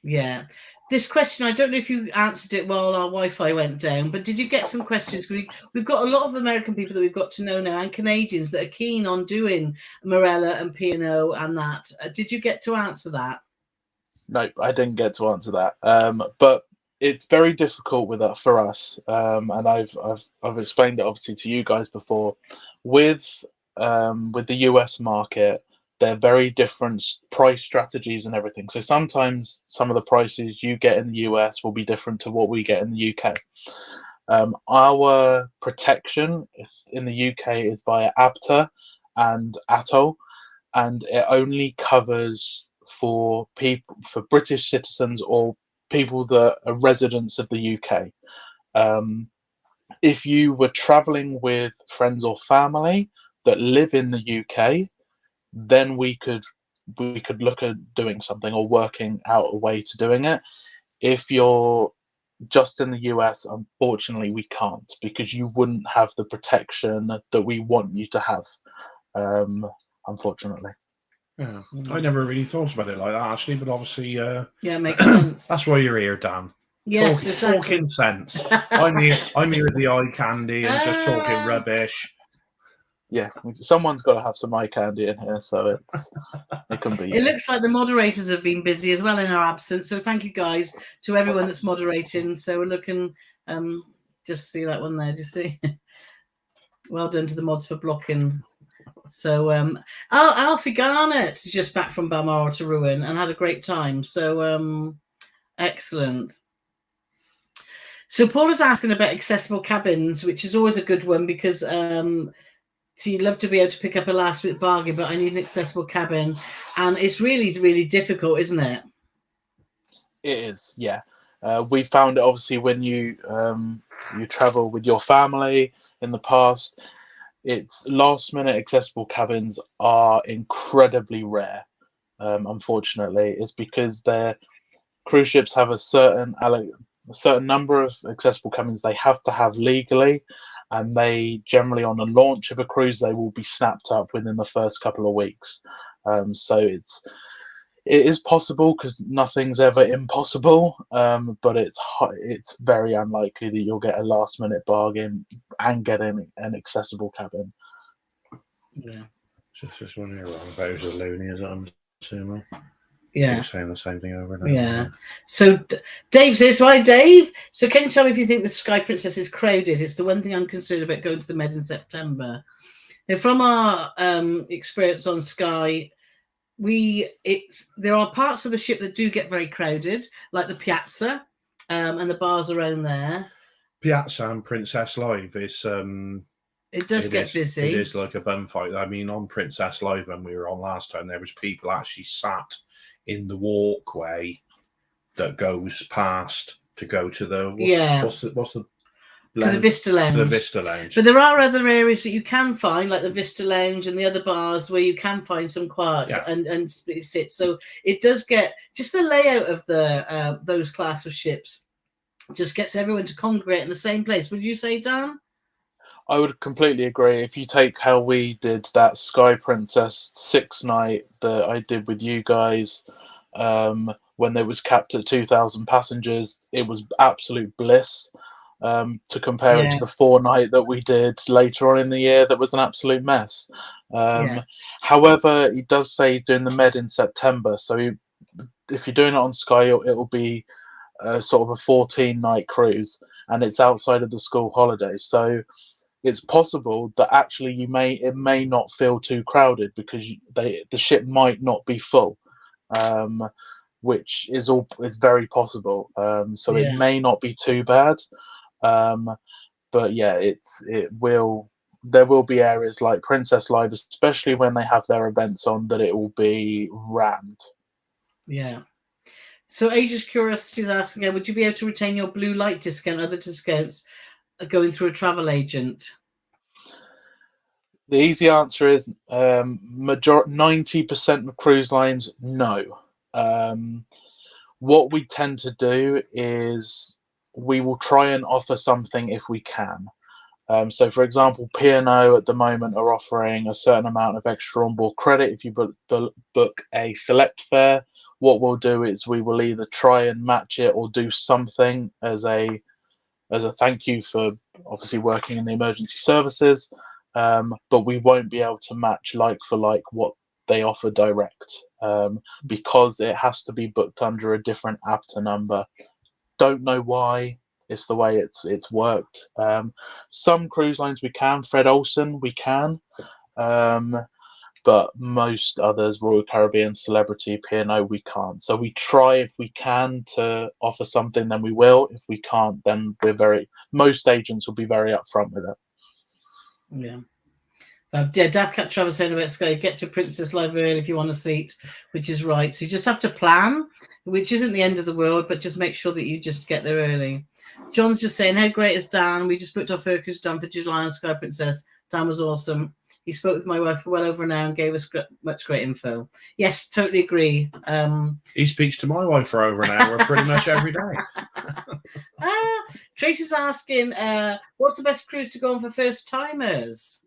Yeah. This question, I don't know if you answered it while our Wi-Fi went down, but did you get some questions? We've got a lot of American people that we've got to know now and Canadians that are keen on doing Marella and Piano and that. Did you get to answer that? No, I didn't get to answer that. But it's very difficult with that for us. And I've explained it obviously to you guys before. With the US market, they're very different price strategies and everything. So sometimes some of the prices you get in the US will be different to what we get in the UK. Our protection in the UK is via ABTA and ATOL, and it only covers for British citizens or people that are residents of the UK. If you were traveling with friends or family that live in the UK, then we could look at doing something or working out a way to doing it. If you're just in the US, unfortunately, we can't, because you wouldn't have the protection that we want you to have, unfortunately. Yeah, I never really thought about it like that, actually, but obviously, yeah, it makes sense. That's why you're here, Dan. Yes, exactly. Talking sense. I'm here with the eye candy and just talking rubbish. Yeah, someone's got to have some eye candy in here, so it can be. It looks like the moderators have been busy as well in our absence, so thank you guys to everyone that's moderating. So we're looking, just see that one there, do you see? Well done to the mods for blocking. So Alfie Garnett is just back from Balmoral to Ruin and had a great time, so excellent. So Paul is asking about accessible cabins, which is always a good one, because you'd love to be able to pick up a last minute bargain, but I need an accessible cabin, and it's really, really difficult, isn't it? It is, yeah. We found it obviously when you travel with your family in the past. It's last minute accessible cabins are incredibly rare. Unfortunately, it's because their cruise ships have a certain number of accessible cabins they have to have legally, and they generally, on the launch of a cruise, they will be snapped up within the first couple of weeks. So it is possible, because nothing's ever impossible, but it's very unlikely that you'll get a last minute bargain and get an accessible cabin. Yeah. Just when you're wrong about who's a loony, is it? I'm assuming. Yeah. You're saying the same thing over and over. Yeah. So Dave says, "Hi, Dave. So can you tell me if you think the Sky Princess is crowded? It's the one thing I'm concerned about going to the Med in September." Now, from our experience on Sky, there are parts of the ship that do get very crowded, like the Piazza and the bars around there. Piazza and Princess Live is it does get busy. It is like a bum fight. I mean, on Princess Live, when we were on last time, there was people actually sat in the walkway that goes past to go to the what's the to the Vista Lounge. To the Vista Lounge. But there are other areas that you can find, like the Vista Lounge and the other bars, where you can find some quiet and sit. So it does get, just the layout of the those class of ships just gets everyone to congregate in the same place. Would you say, Dan? I would completely agree. If you take how we did that Sky Princess 6 night that I did with you guys, when they was capped at 2,000 passengers, it was absolute bliss. To compare it to the 4 night that we did later on in the year, that was an absolute mess. However, it does say doing the Med in September, so if you're doing it on Sky, it will be sort of a 14-night cruise, and it's outside of the school holidays. So it's possible that actually it may not feel too crowded, because the ship might not be full, which is very possible. So it may not be too bad. But yeah, there will be areas like Princess Live, especially when they have their events on, that it will be rammed. Yeah. So Asia's Curiosity is asking, would you be able to retain your blue light discount, other discounts going through a travel agent? The easy answer is 90% of cruise lines, no. What we tend to do is we will try and offer something if we can. So, for example, P&O at the moment are offering a certain amount of extra onboard credit if you book a select fare. What we'll do is we will either try and match it or do something as a thank you for obviously working in the emergency services, but we won't be able to match like for like what they offer direct, because it has to be booked under a different APTA number. Don't know why. It's the way it's worked. Some cruise lines we can. Fred Olsen we can, but most others, Royal Caribbean, Celebrity, P&O, we can't. So we try, if we can, to offer something, then we will. If we can't, then most agents will be very upfront with it. Yeah. Davcat Travis saying about Sky, get to Princess Live early if you want a seat, which is right. So you just have to plan, which isn't the end of the world, but just make sure that you just get there early. John's just saying, how great is Dan? We just booked our first cruise down for July on Sky Princess. Dan was awesome. He spoke with my wife for well over an hour and gave us much great info. Yes, totally agree. He speaks to my wife for over an hour pretty much every day. Tracy's asking, what's the best cruise to go on for first timers?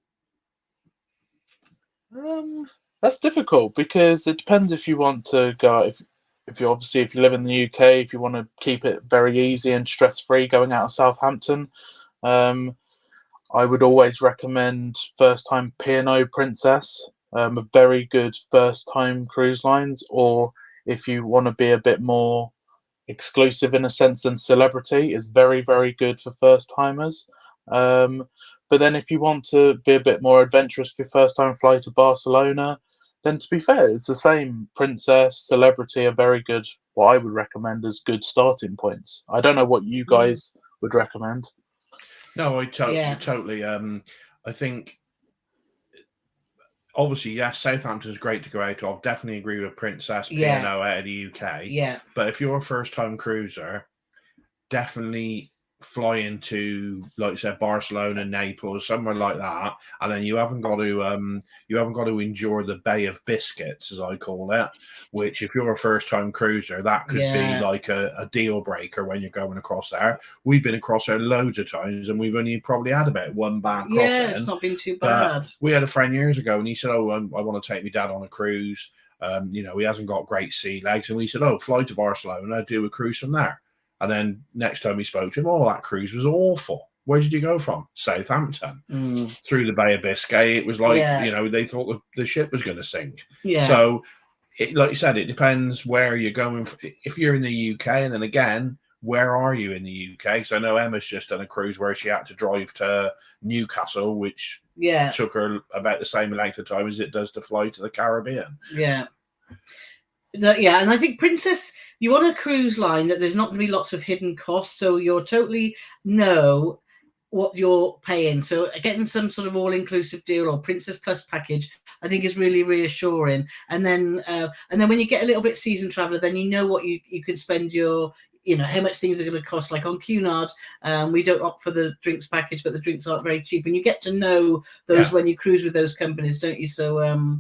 That's difficult because it depends if you want to go. If you obviously if you live in the UK, if you want to keep it very easy and stress free, going out of Southampton, I would always recommend first time P&O Princess, a very good first time cruise lines. Or if you want to be a bit more exclusive in a sense than Celebrity, is very good for first timers. But then if you want to be a bit more adventurous for your first time fly to Barcelona, then to be fair, it's the same. Princess, Celebrity are very good. What I would recommend as good starting points. I don't know what you guys would recommend. No, I totally. I think obviously, yes, Southampton's great to go out of. Definitely agree with Princess P&O out of the UK. Yeah. But if you're a first-time cruiser, definitely fly into, like I said, Barcelona, Naples, somewhere like that, and then you haven't got to endure the Bay of Biscuits, as I call it. Which, if you're a first-time cruiser, that could be like a deal breaker when you're going across there. We've been across there loads of times, and we've only probably had about one bad crossing. Yeah, it's not been too bad. We had a friend years ago, and he said, "Oh, I want to take my dad on a cruise. He hasn't got great sea legs," and we said, "Oh, fly to Barcelona, do a cruise from there." And then next time we spoke to him, that cruise was awful. Where did you go from? Southampton. Through the Bay of Biscay. It was like, they thought the ship was going to sink. Yeah. So, like you said, it depends where you're going. If you're in the UK, and then again, where are you in the UK? Because I know Emma's just done a cruise where she had to drive to Newcastle, which took her about the same length of time as it does to fly to the Caribbean. Yeah. Yeah, and I think Princess, you want a cruise line that there's not going to be lots of hidden costs, so you'll totally know what you're paying. So getting some sort of all-inclusive deal or Princess Plus package, I think, is really reassuring. And then when you get a little bit seasoned traveller, then you know what you can spend your, how much things are going to cost. Like on Cunard, we don't opt for the drinks package, but the drinks aren't very cheap, and you get to know those when you cruise with those companies, don't you? So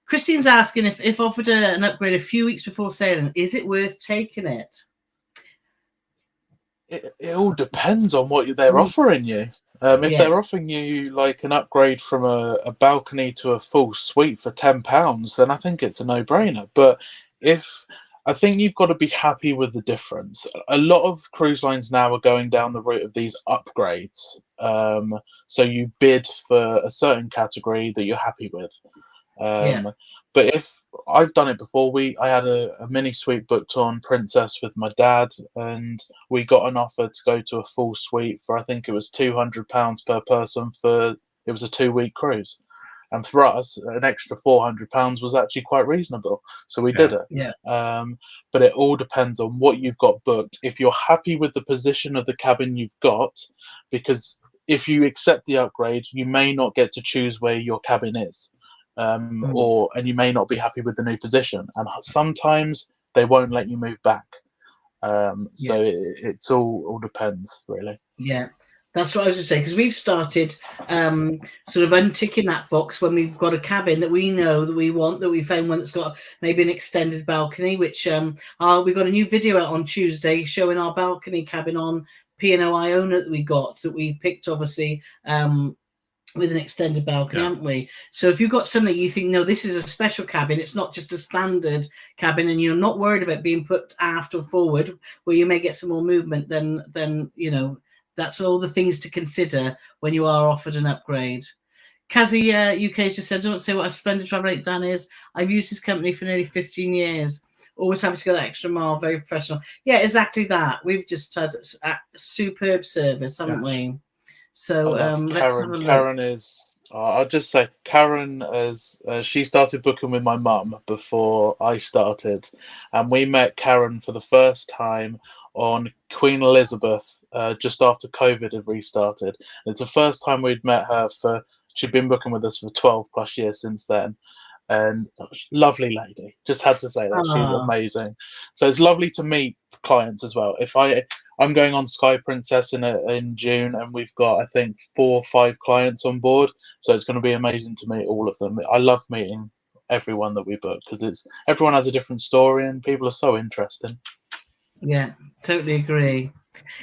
Christine's asking if offered an upgrade a few weeks before sailing, is it worth taking it? It all depends on what they're offering you. If they're offering you like an upgrade from a balcony to a full suite for £10, then I think it's a no-brainer. But I think you've got to be happy with the difference. A lot of cruise lines now are going down the route of these upgrades. So you bid for a certain category that you're happy with. But if I've done it before, I had a mini suite booked on Princess with my dad, and we got an offer to go to a full suite for, I think it was £200 per person it was a 2-week cruise. And for us, an extra £400 was actually quite reasonable. So we did it. Yeah. But it all depends on what you've got booked. If you're happy with the position of the cabin you've got, because if you accept the upgrade, you may not get to choose where your cabin is. And you may not be happy with the new position, and sometimes they won't let you move back. So it's all depends, really. Yeah, that's what I was going to say, because we've started sort of unticking that box when we've got a cabin that we know that we want, that we found one that's got maybe an extended balcony, which we got a new video out on Tuesday showing our balcony cabin on P&O Iona that we picked, obviously, with an extended balcony, haven't we? So if you've got something you think, no, this is a special cabin, it's not just a standard cabin, and you're not worried about being put aft or forward where you may get some more movement, then that's all the things to consider when you are offered an upgrade. Kazi UK just said, don't say what a splendid travel agent Dan is. I've used his company for nearly 15 years. Always happy to go that extra mile, very professional. Yeah, exactly that. We've just had a superb service, haven't we? So let's have a look. Karen is. I'll just say Karen she started booking with my mum before I started, and we met Karen for the first time on Queen Elizabeth just after COVID had restarted. It's the first time we'd met her she'd been booking with us for 12 plus years since then. And lovely lady, just had to say that. She's amazing. So it's lovely to meet clients as well. I I'm going on Sky Princess in June, and we've got, I think, 4 or 5 clients on board. So it's going to be amazing to meet all of them. I love meeting everyone that we book because everyone has a different story and people are so interesting. Yeah, totally agree.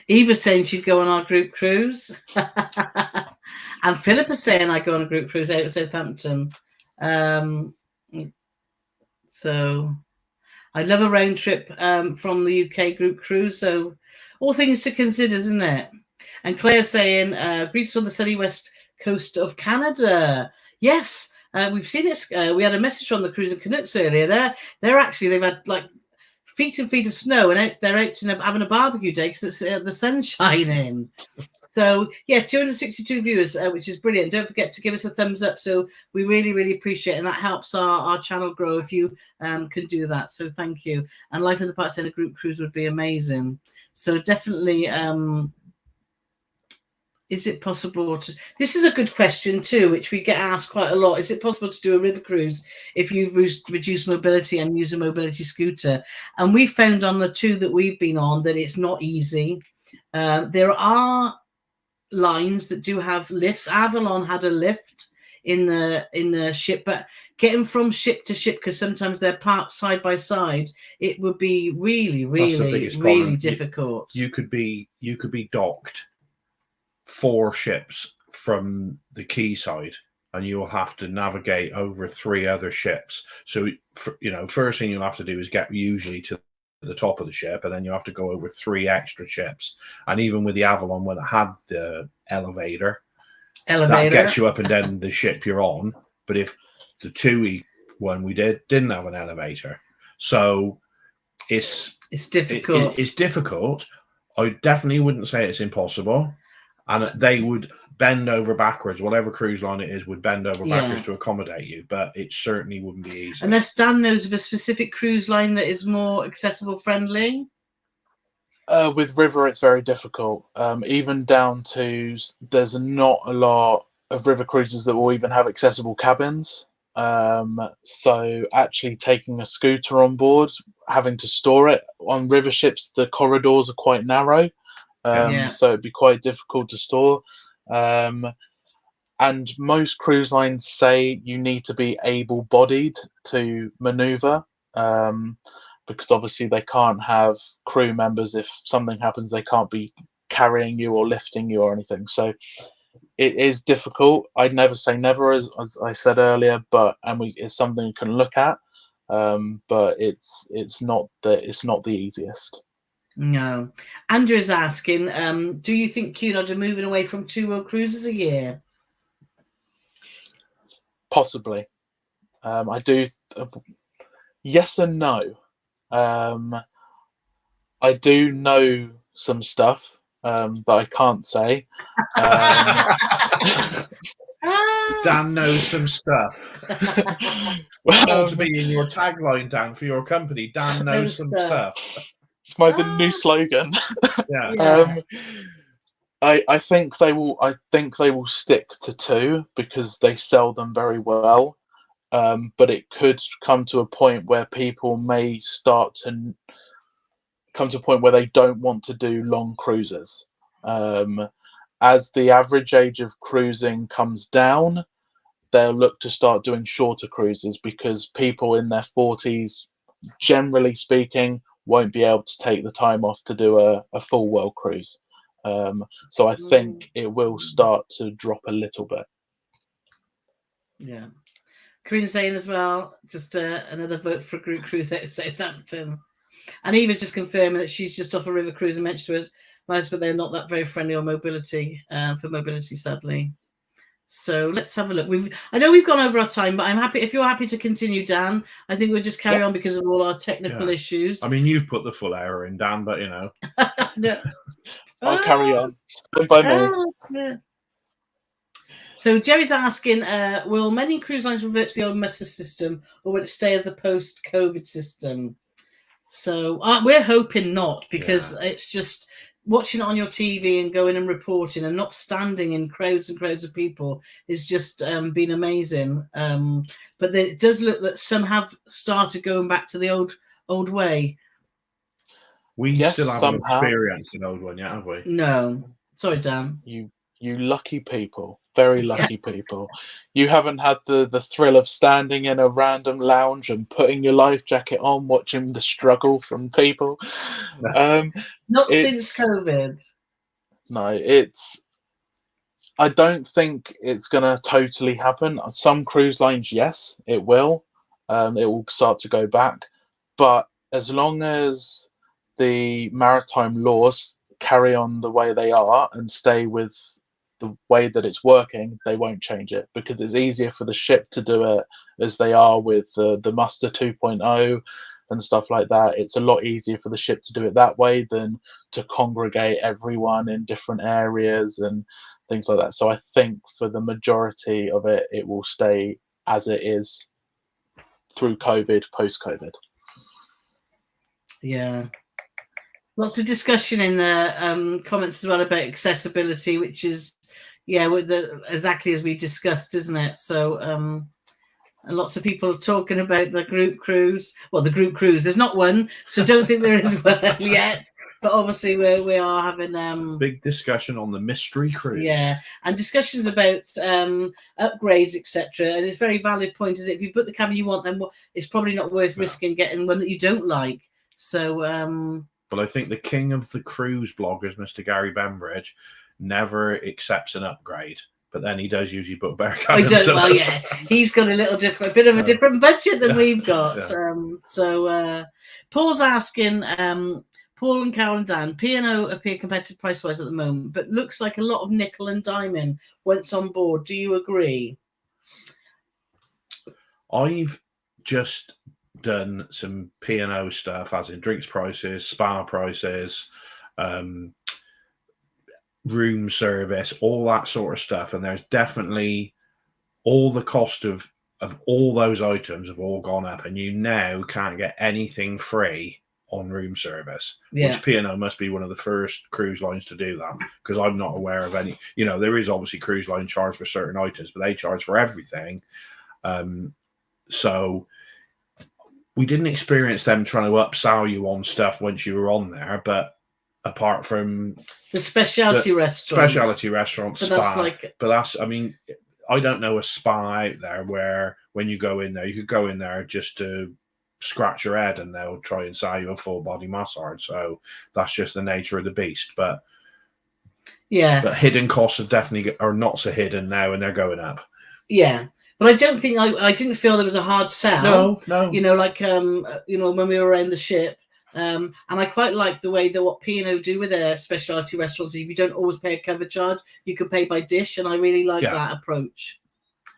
Eva's saying she'd go on our group cruise. And Philippa's saying I go on a group cruise out of Southampton. So I'd love a round trip from the UK group cruise. So all things to consider, isn't it? And Claire's saying, greetings on the sunny west coast of Canada. Yes, we've seen it. We had a message on the cruise in Canucks earlier. They've had like feet and feet of snow, and they're out having a barbecue day because it's the sun's shining. So yeah, 262 viewers, which is brilliant. Don't forget to give us a thumbs up. So we really, really appreciate it, and that helps our channel grow if you can do that. So thank you. And Life in the Parts in a group cruise would be amazing. So definitely, is it possible to? This is a good question too, which we get asked quite a lot. Is it possible to do a river cruise if you reduce mobility and use a mobility scooter? And we found on the 2 that we've been on that it's not easy. There are lines that do have lifts. Avalon had a lift in the ship, but getting from ship to ship, because sometimes they're parked side by side, it would be really, really difficult. You could be docked 4 ships from the quayside, and you'll have to navigate over 3 other ships. So first thing you'll have to do is get usually to the top of the ship, and then you have to go over 3 extra ships. And even with the Avalon, when it had the elevator that gets you up and down the ship you're on. But if the TUI one we didn't have an elevator, so it's difficult. It's difficult. I definitely wouldn't say it's impossible, and they would bend over backwards. Whatever cruise line it is would bend over backwards to accommodate you, but it certainly wouldn't be easy. Unless Dan knows of a specific cruise line that is more accessible friendly. With river, it's very difficult. Even down to there's not a lot of river cruises that will even have accessible cabins. So actually taking a scooter on board, having to store it on river ships, the corridors are quite narrow. So it'd be quite difficult to store. And most cruise lines say you need to be able-bodied to maneuver, because obviously they can't have crew members. If something happens, they can't be carrying you or lifting you or anything. So it is difficult. I'd never say never, as I said earlier, it's something you can look at, but it's not the easiest. No. Andrew is asking, do you think Cunard are moving away from 2 world cruises a year? Possibly. I do. Yes and no. I do know some stuff that I can't say. Dan knows some stuff. To be in your tagline, Dan, for your company. Dan knows some stuff. It's the new slogan. Yeah. I think they will. I think they will stick to 2 because they sell them very well. But it could come to a point where people may start to come to a point where they don't want to do long cruises. As the average age of cruising comes down, they'll look to start doing shorter cruises because people in their 40s, generally speaking, won't be able to take the time off to do a full world cruise. So I think it will start to drop a little bit. Yeah. Karina's saying as well, just another vote for a group cruise out of Southampton. And Eva's just confirming that she's just off a river cruise and mentioned to her, but they're not that very friendly on mobility, for mobility, sadly. So let's have a look. I know we've gone over our time, but I'm happy if you're happy to continue, Dan. I think we'll just carry on because of all our technical issues. I mean, you've put the full hour in, Dan, but No. I'll carry on. By me. Yeah. So Jerry's asking, will many cruise lines revert to the old muster system, or will it stay as the post-COVID system? So we're hoping not, because it's just watching it on your TV and going and reporting and not standing in crowds and crowds of people is just been amazing. But it does look that some have started going back to the old way. We Yes, still haven't somehow. experienced an old one yet, have we? No. Sorry, Dan. You lucky people, very lucky people. You haven't had the thrill of standing in a random lounge and putting your life jacket on, watching the struggle from people. Not since It's COVID. no, it's. I don't think it's going to totally happen. Some cruise lines, yes, it will. It will start to go back, but as long as the maritime laws carry on the way they are and stay with the way that it's working, they won't change it, because it's easier for the ship to do it as they are with the Muster 2.0 and stuff like that. It's a lot easier for the ship to do it that way than to congregate everyone in different areas and things like that. So I think for the majority of it, it will stay as it is through COVID, post-COVID. Yeah. Lots of discussion in the comments as well about accessibility, which is, with exactly as we discussed, isn't it? So, and lots of people are talking about the group cruise. Well, the group cruise, there's not one, so don't think there is one yet. But obviously, we are having big discussion on the mystery cruise. Yeah, and discussions about upgrades, etc. And it's a very valid point, is that if you put the cabin you want, then it's probably not worth risking getting one that you don't like. So, but I think the king of the cruise bloggers, Mr. Gary Bembridge, never accepts an upgrade. But then he does usually book better cabins. He's got a bit of a different budget than we've got. So Paul's asking, Paul and Carole and Dan, P&O appear competitive price-wise at the moment, but looks like a lot of nickel and diamond once on board. Do you agree? I've just done some P&O stuff, as in drinks prices, spa prices, room service, all that sort of stuff, and there's definitely all the cost of all those items have all gone up, and you now can't get anything free on room service, which P&O must be one of the first cruise lines to do that, because I'm not aware of any. There is obviously cruise line charge for certain items, but they charge for everything. So we didn't experience them trying to upsell you on stuff once you were on there, but apart from the specialty restaurants, but that's, I mean, I don't know a spa out there where when you go in there, you could go in there just to scratch your head and they'll try and sell you a full body massage. So that's just the nature of the beast. But hidden costs have definitely are not so hidden now, and they're going up. Yeah. But I don't think I didn't feel there was a hard sell. No. When we were around the ship. And I quite like the way that what P&O do with their specialty restaurants. If you don't always pay a cover charge, you can pay by dish, and I really like that approach.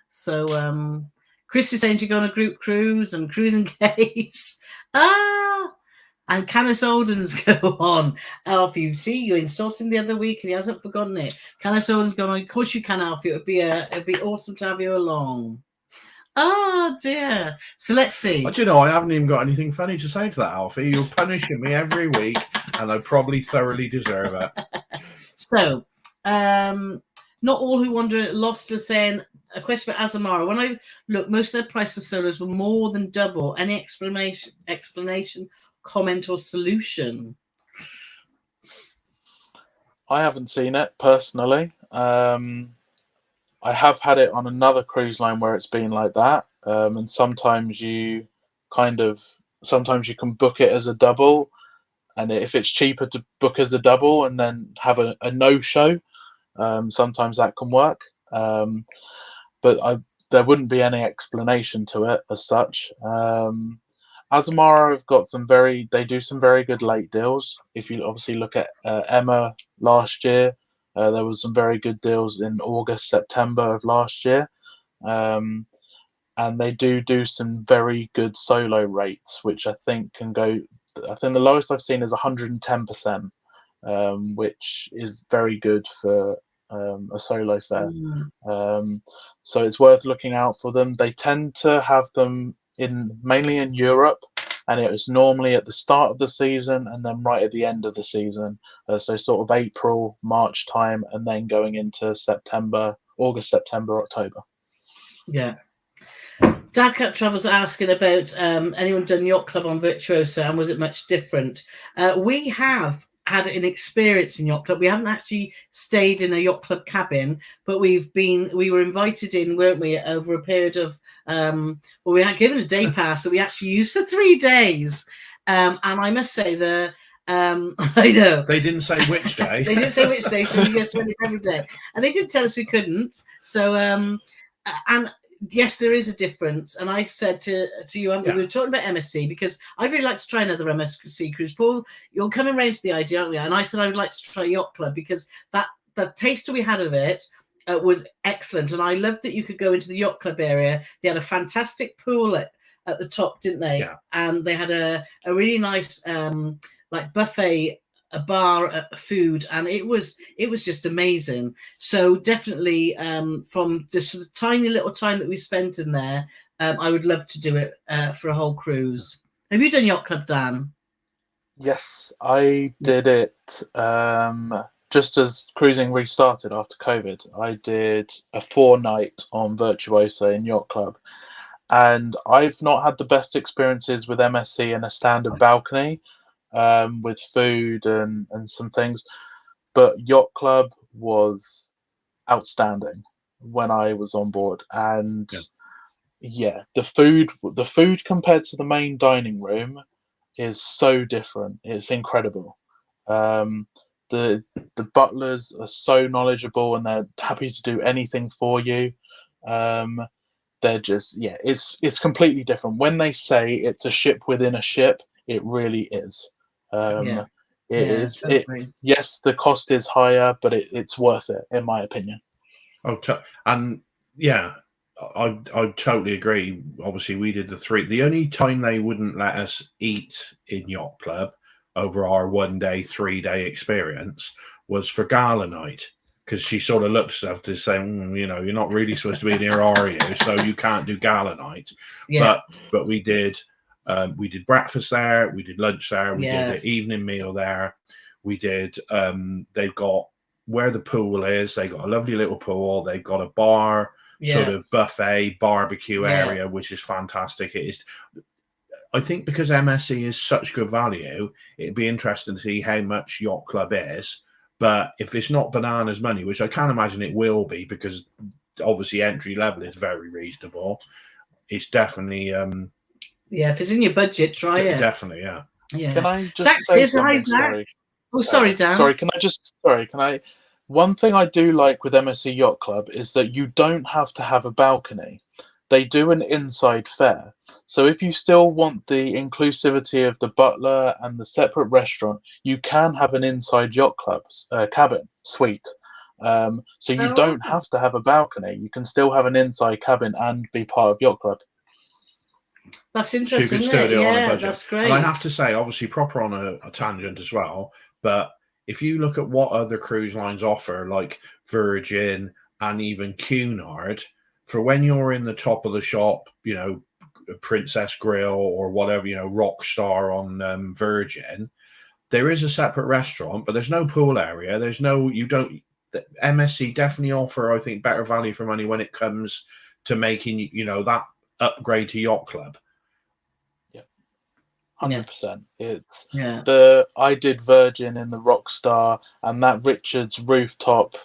So Chris is saying to go on a group cruise and cruising case. And Canis Olden's go on. Alfie, you see, you insulted him the other week and he hasn't forgotten it. Canis Olden's going on. Of course you can, Alfie. It'd be awesome to have you along. Oh dear. So let's see. But I haven't even got anything funny to say to that, Alfie. You're punishing me every week, and I probably thoroughly deserve it. So, not all who wander lost are saying a question about Azamara. When I look, most of their price for solos were more than double. Any explanation, comment, or solution? I haven't seen it personally. I have had it on another cruise line where it's been like that, and sometimes you can book it as a double, and if it's cheaper to book as a double and then have a no-show, sometimes that can work. But there wouldn't be any explanation to it as such. Azamara have got they do some very good late deals. If you obviously look at Emma last year, there was some very good deals in August, September of last year. And they do some very good solo rates, which I think the lowest I've seen is 110%, which is very good for a solo fare. So it's worth looking out for them. They tend to have them mainly in Europe, and it was normally at the start of the season and then right at the end of the season. So sort of April, March time, and then going into August, September, October. Yeah. Dad Cup Travel's asking about anyone done yacht club on Virtuoso and was it much different? We have had an experience in yacht club. We haven't actually stayed in a yacht club cabin, but we were invited in, weren't we, over a period of we had given a day pass that we actually used for 3 days. And I must say I know They didn't say which day. they didn't say which day, so we just went every day, and they did tell us we couldn't. So and yes, there is a difference. And I said to you, we were talking about MSC because I'd really like to try another MSC cruise. Paul, you're coming round to the idea, aren't we? And I said I would like to try Yacht Club because the taster we had of it was excellent, and I loved that you could go into the Yacht Club area. They had a fantastic pool at the top, didn't they? Yeah. And they had a really nice like buffet, a bar, food, and it was just amazing. So definitely from the sort of tiny little time that we spent in there, I would love to do it for a whole cruise. Have you done Yacht Club, Dan? Yes, I did it just as cruising restarted after COVID. I did a 4-night on Virtuoso in Yacht Club, and I've not had the best experiences with MSC in a standard balcony. With food and some things, but Yacht Club was outstanding when I was on board, and the food compared to the main dining room is so different. It's incredible. The butlers are so knowledgeable and they're happy to do anything for you. They're just it's completely different. When they say it's a ship within a ship, it really is. It is. Totally. Yes, the cost is higher, but it's worth it, in my opinion. And I totally agree. Obviously, we did the 3. The only time they wouldn't let us eat in Yacht Club over our 1-day, 3-day experience was for gala night, because she sort of looked at us to say, you're not really supposed to be in here, are you? So you can't do gala night. Yeah. But we did. We did breakfast there, we did lunch there, we did the evening meal there. We did, they've got where the pool is, they got a lovely little pool, they've got a bar, sort of buffet, barbecue area, which is fantastic. It is, I think because MSC is such good value, it'd be interesting to see how much Yacht Club is. But if it's not bananas money, which I can't imagine it will be, because obviously entry level is very reasonable, it's definitely if it's in your budget, try it. Definitely, yeah. Can I just say something? Sorry. Oh, sorry, Dan. Can I? One thing I do like with MSC Yacht Club is that you don't have to have a balcony. They do an inside fare. So if you still want the inclusivity of the butler and the separate restaurant, you can have an inside Yacht Club cabin suite. So you don't have to have a balcony. You can still have an inside cabin and be part of Yacht Club. That's interesting. So you could still do it on a budget. That's great. And I have to say, obviously, proper on a tangent as well, but if you look at what other cruise lines offer, like Virgin and even Cunard, for when you're in the top of the shop, Princess Grill or whatever, Rockstar on Virgin, there is a separate restaurant, but there's no pool area. MSC definitely offer, I think, better value for money when it comes to making, that upgrade to Yacht Club. 100%. I did Virgin in the Rockstar, and that Richard's rooftop,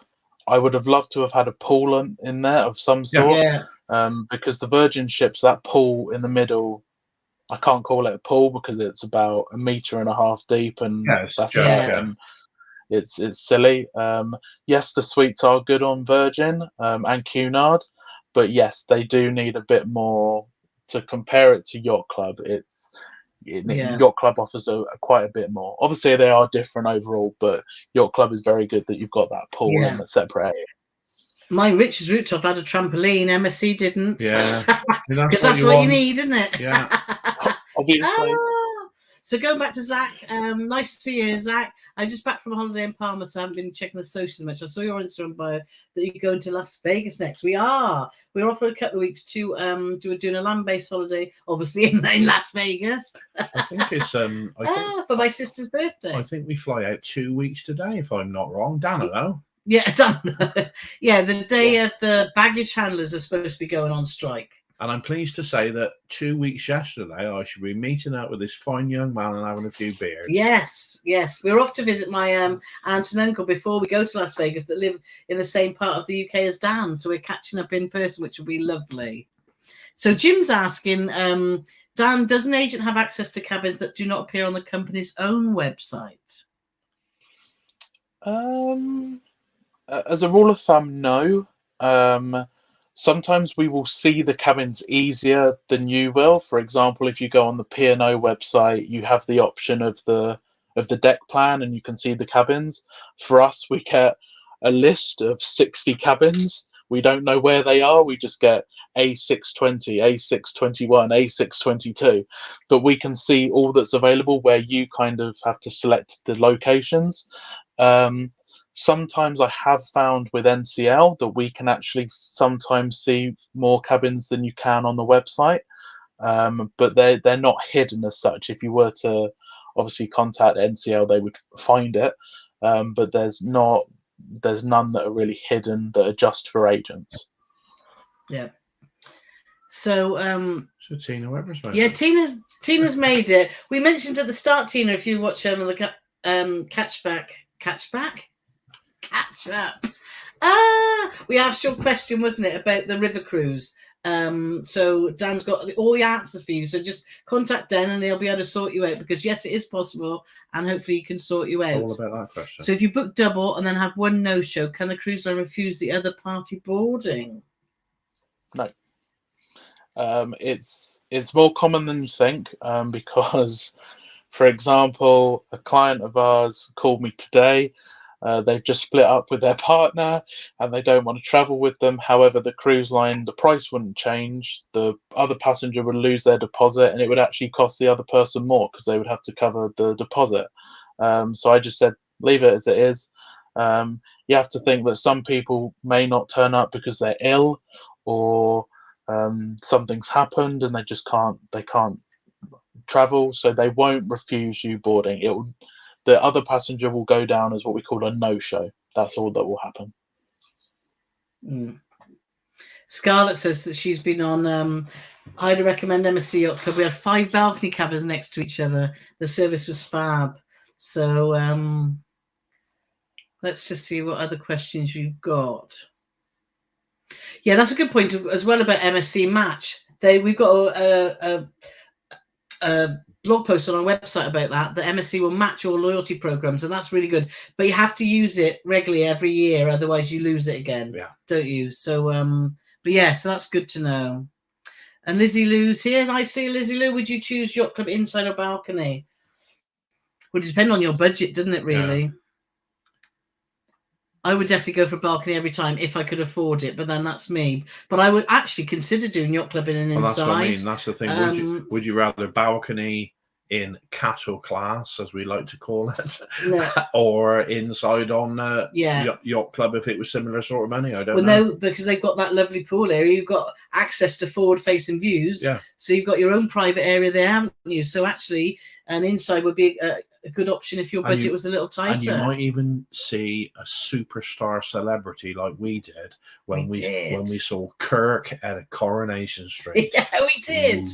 I would have loved to have had a pool in there of some sort. Because the Virgin ships, that pool in the middle, I can't call it a pool because it's about 1.5 meters deep, and it's silly. Yes, the suites are good on Virgin and Cunard, but yes, they do need a bit more to compare it to Yacht Club. Yacht Club offers quite a bit more. Obviously, they are different overall, but Yacht Club is very good that you've got that pool in a separate area. My Richard's rooftop had a trampoline. MSC didn't. Yeah, because that's what you need, isn't it? Yeah. Obviously. So going back to Zach, nice to see you, Zach. I'm just back from a holiday in Palma, so I haven't been checking the socials much. I saw your Instagram bio that you're going to Las Vegas next. We're off for a couple of weeks to doing a land-based holiday, obviously in Las Vegas. I think it's for my sister's birthday. I think we fly out 2 weeks today, if I'm not wrong. Dan, hello. Yeah, Dan. The day of the baggage handlers are supposed to be going on strike. And I'm pleased to say that 2 weeks yesterday, I should be meeting up with this fine young man and having a few beers. Yes, yes. We're off to visit my aunt and uncle before we go to Las Vegas that live in the same part of the UK as Dan. So we're catching up in person, which will be lovely. So Jim's asking, Dan, does an agent have access to cabins that do not appear on the company's own website? As a rule of thumb, no. Sometimes we will see the cabins easier than you will. For example, if you go on the P&O website, you have the option of the deck plan and you can see the cabins. For us, we get a list of 60 cabins. We don't know where they are. We just get A620, A621, A622. But we can see all that's available where you kind of have to select the locations. Sometimes I have found with NCL that we can actually sometimes see more cabins than you can on the website, but they're not hidden as such. If you were to obviously contact NCL, they would find it, but there's none that are really hidden that are just for agents. Yeah. So So Tina Webber's made yeah, it. Tina's made it. We mentioned at the start, Tina, if you watch the catch up. We asked your question, wasn't it, about the river cruise? So Dan's got all the answers for you. So just contact Dan and he'll be able to sort you out, because yes, it is possible, and hopefully he can sort you out. All about that question. So if you book double and then have one no-show, can the cruise line refuse the other party boarding? No. It's more common than you think, because, for example, a client of ours called me today. They've just split up with their partner and they don't want to travel with them. However, the cruise line, the price wouldn't change. The other passenger would lose their deposit and it would actually cost the other person more because they would have to cover the deposit. So I just said, leave it as it is. You have to think that some people may not turn up because they're ill or something's happened and they can't travel, so they won't refuse you boarding. The other passenger will go down as what we call a no-show. That's all that will happen. Scarlett says that she's been on I'd recommend MSC Yacht Club. We had 5 balcony cabins next to each other. The service was fab. So let's just see what other questions you've got. Yeah, that's a good point as well about MSC Match. We've got a blog post on our website about that. The MSC will match your loyalty programs, and that's really good. But you have to use it regularly every year, otherwise you lose it again. Yeah. Don't you? So, but yeah, so that's good to know. And Lizzie Lou's here. Nice to see you, Lizzie Lou. Would you choose yacht club inside or balcony? Would depend on your budget, doesn't it? Really. Yeah. I would definitely go for balcony every time if I could afford it, but then that's me. But I would actually consider doing yacht club in an inside. That's what I mean. That's the thing. Would you rather balcony in cattle class, as we like to call it, no, or inside on yacht club if it was similar sort of money? I don't know. No, because they've got that lovely pool area. You've got access to forward-facing views. Yeah. So you've got your own private area there, haven't you? So actually, an inside would be a good option if your budget was a little tighter. And you might even see a superstar celebrity like we did when we saw Kirk at a Coronation Street. Yeah, we did.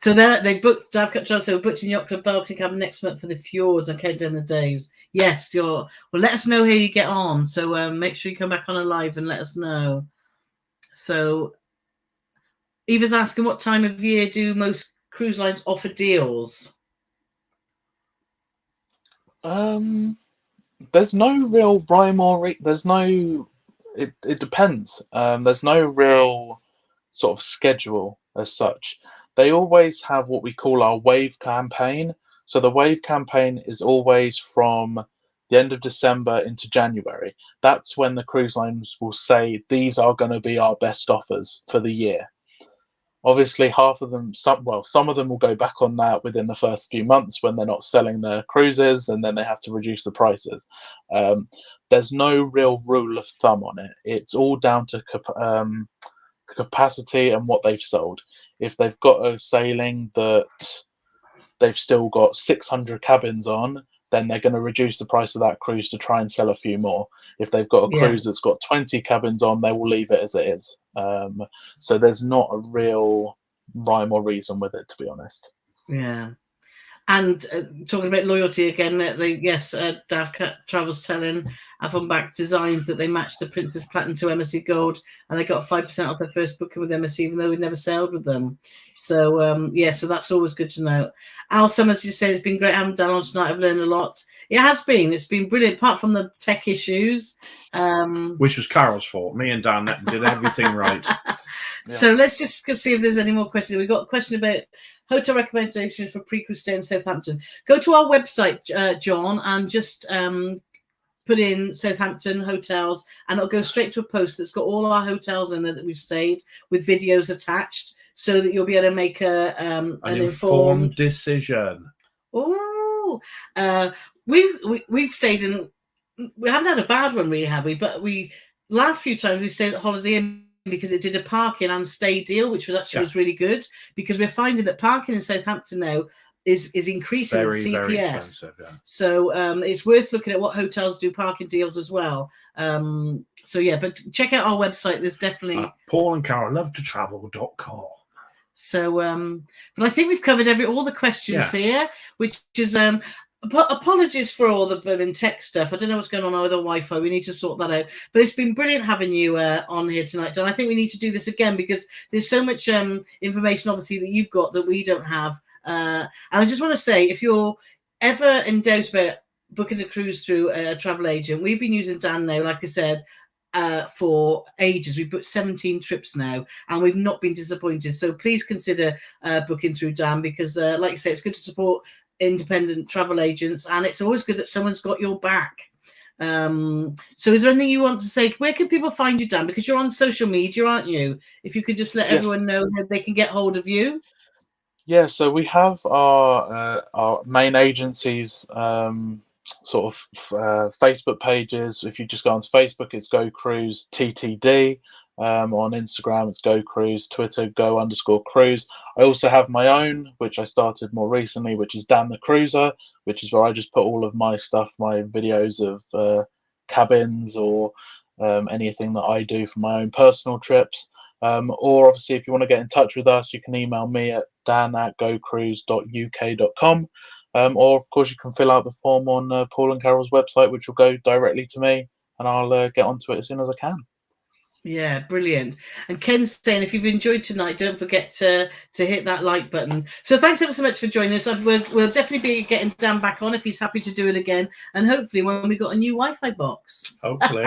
So there they booked. I've got so booked in yacht club balcony cabin next month for the fjords. I count down the days. Yes, well, let us know how you get on. So make sure you come back on a live and let us know. So Eva's asking, what time of year do most cruise lines offer deals? There's no real rhyme or there's no. It depends. There's no real sort of schedule as such. They always have what we call our wave campaign. So the wave campaign is always from the end of December into January. That's when the cruise lines will say these are going to be our best offers for the year. Obviously, half of them, some of them will go back on that within the first few months when they're not selling their cruises, and then they have to reduce the prices. There's no real rule of thumb on it. It's all down to capacity and what they've sold. If they've got a sailing that they've still got 600 cabins on then they're going to reduce the price of that cruise to try and sell a few more. If they've got a Yeah. cruise that's got 20 cabins on, they will leave it as it is. So there's not a real rhyme or reason with it, to be honest. Yeah. And talking about loyalty again, Dav Travels telling Avonback Designs that they matched the Princess Platinum to MSC Gold, and they got 5% off their first booking with MSC, even though we'd never sailed with them. So so that's always good to know. Al Summers just said it's been great having Dan on tonight. I've learned a lot. It has been. It's been brilliant, apart from the tech issues, which was Carole's fault. Me and Dan did everything right. So let's just see if there's any more questions. We've got a question about hotel recommendations for pre-cruise stay in Southampton. Go to our website, John, and just put in Southampton hotels, and it'll go straight to a post that's got all our hotels in there that we've stayed with videos attached, so that you'll be able to make an informed decision. Oh, we've stayed in. We haven't had a bad one, really, have we? But last few times we stayed at Holiday Inn, because it did a parking and stay deal, which was actually was really good, because we're finding that parking in Southampton now is increasing very, at CPS. very expensive, yeah. So it's worth looking at what hotels do parking deals as well. But check out our website. There's definitely Paul and Carole love-to-travel.com. So but I think we've covered all the questions here, which is apologies for all the blooming tech stuff. I don't know what's going on with the Wi-Fi. We need to sort that out. But it's been brilliant having you on here tonight. And I think we need to do this again, because there's so much information, obviously, that you've got that we don't have. And I just want to say, if you're ever in doubt about booking a cruise through a travel agent, we've been using Dan now, like I said, for ages. We've booked 17 trips now, and we've not been disappointed. So please consider booking through Dan, because like I say, it's good to support independent travel agents, and it's always good that someone's got your back. So is there anything you want to say? Where can people find you, Dan? Because you're on social media, aren't you? If you could just let everyone know how they can get hold of you. Yeah, so we have our main agencies sort of Facebook pages. If you just go onto Facebook, it's Go Cruise TTD. On Instagram, it's Go Cruise. Twitter, Go_Cruise. I also have my own, which I started more recently, which is Dan the Cruiser, which is where I just put all of my stuff, my videos of cabins or anything that I do for my own personal trips. Or obviously, if you want to get in touch with us, you can email me at dan@gocruise.uk.com. Or of course, you can fill out the form on Paul and Carole's website, which will go directly to me, and I'll get onto it as soon as I can. Yeah, brilliant. And Ken's saying, if you've enjoyed tonight, don't forget to hit that like button. So thanks ever so much for joining us. We'll definitely be getting Dan back on if he's happy to do it again, and hopefully when we got a new Wi-Fi box. Hopefully.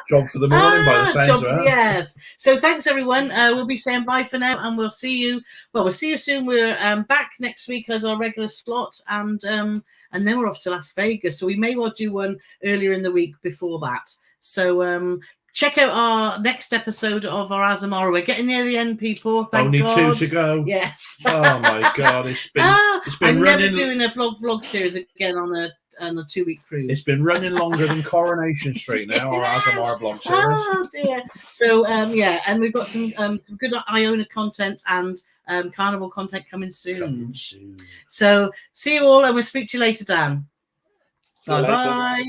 Job for the morning by the sounds of it. Yes. So thanks everyone. We'll be saying bye for now, and we'll see you. Well, we'll see you soon. We're back next week as our regular slot, and then we're off to Las Vegas. So we may well do one earlier in the week before that. So check out our next episode of our Azamara. We're getting near the end, people. Thank God. Only 2 to go. Yes. Oh my God, it's been I'm running. never doing a vlog series again on a 2-week cruise. It's been running longer than Coronation Street now, our Azamara vlog series. Oh dear. So and we've got some good Iona content and Carnival content coming soon. So see you all, and we'll speak to you later, Dan. Bye bye.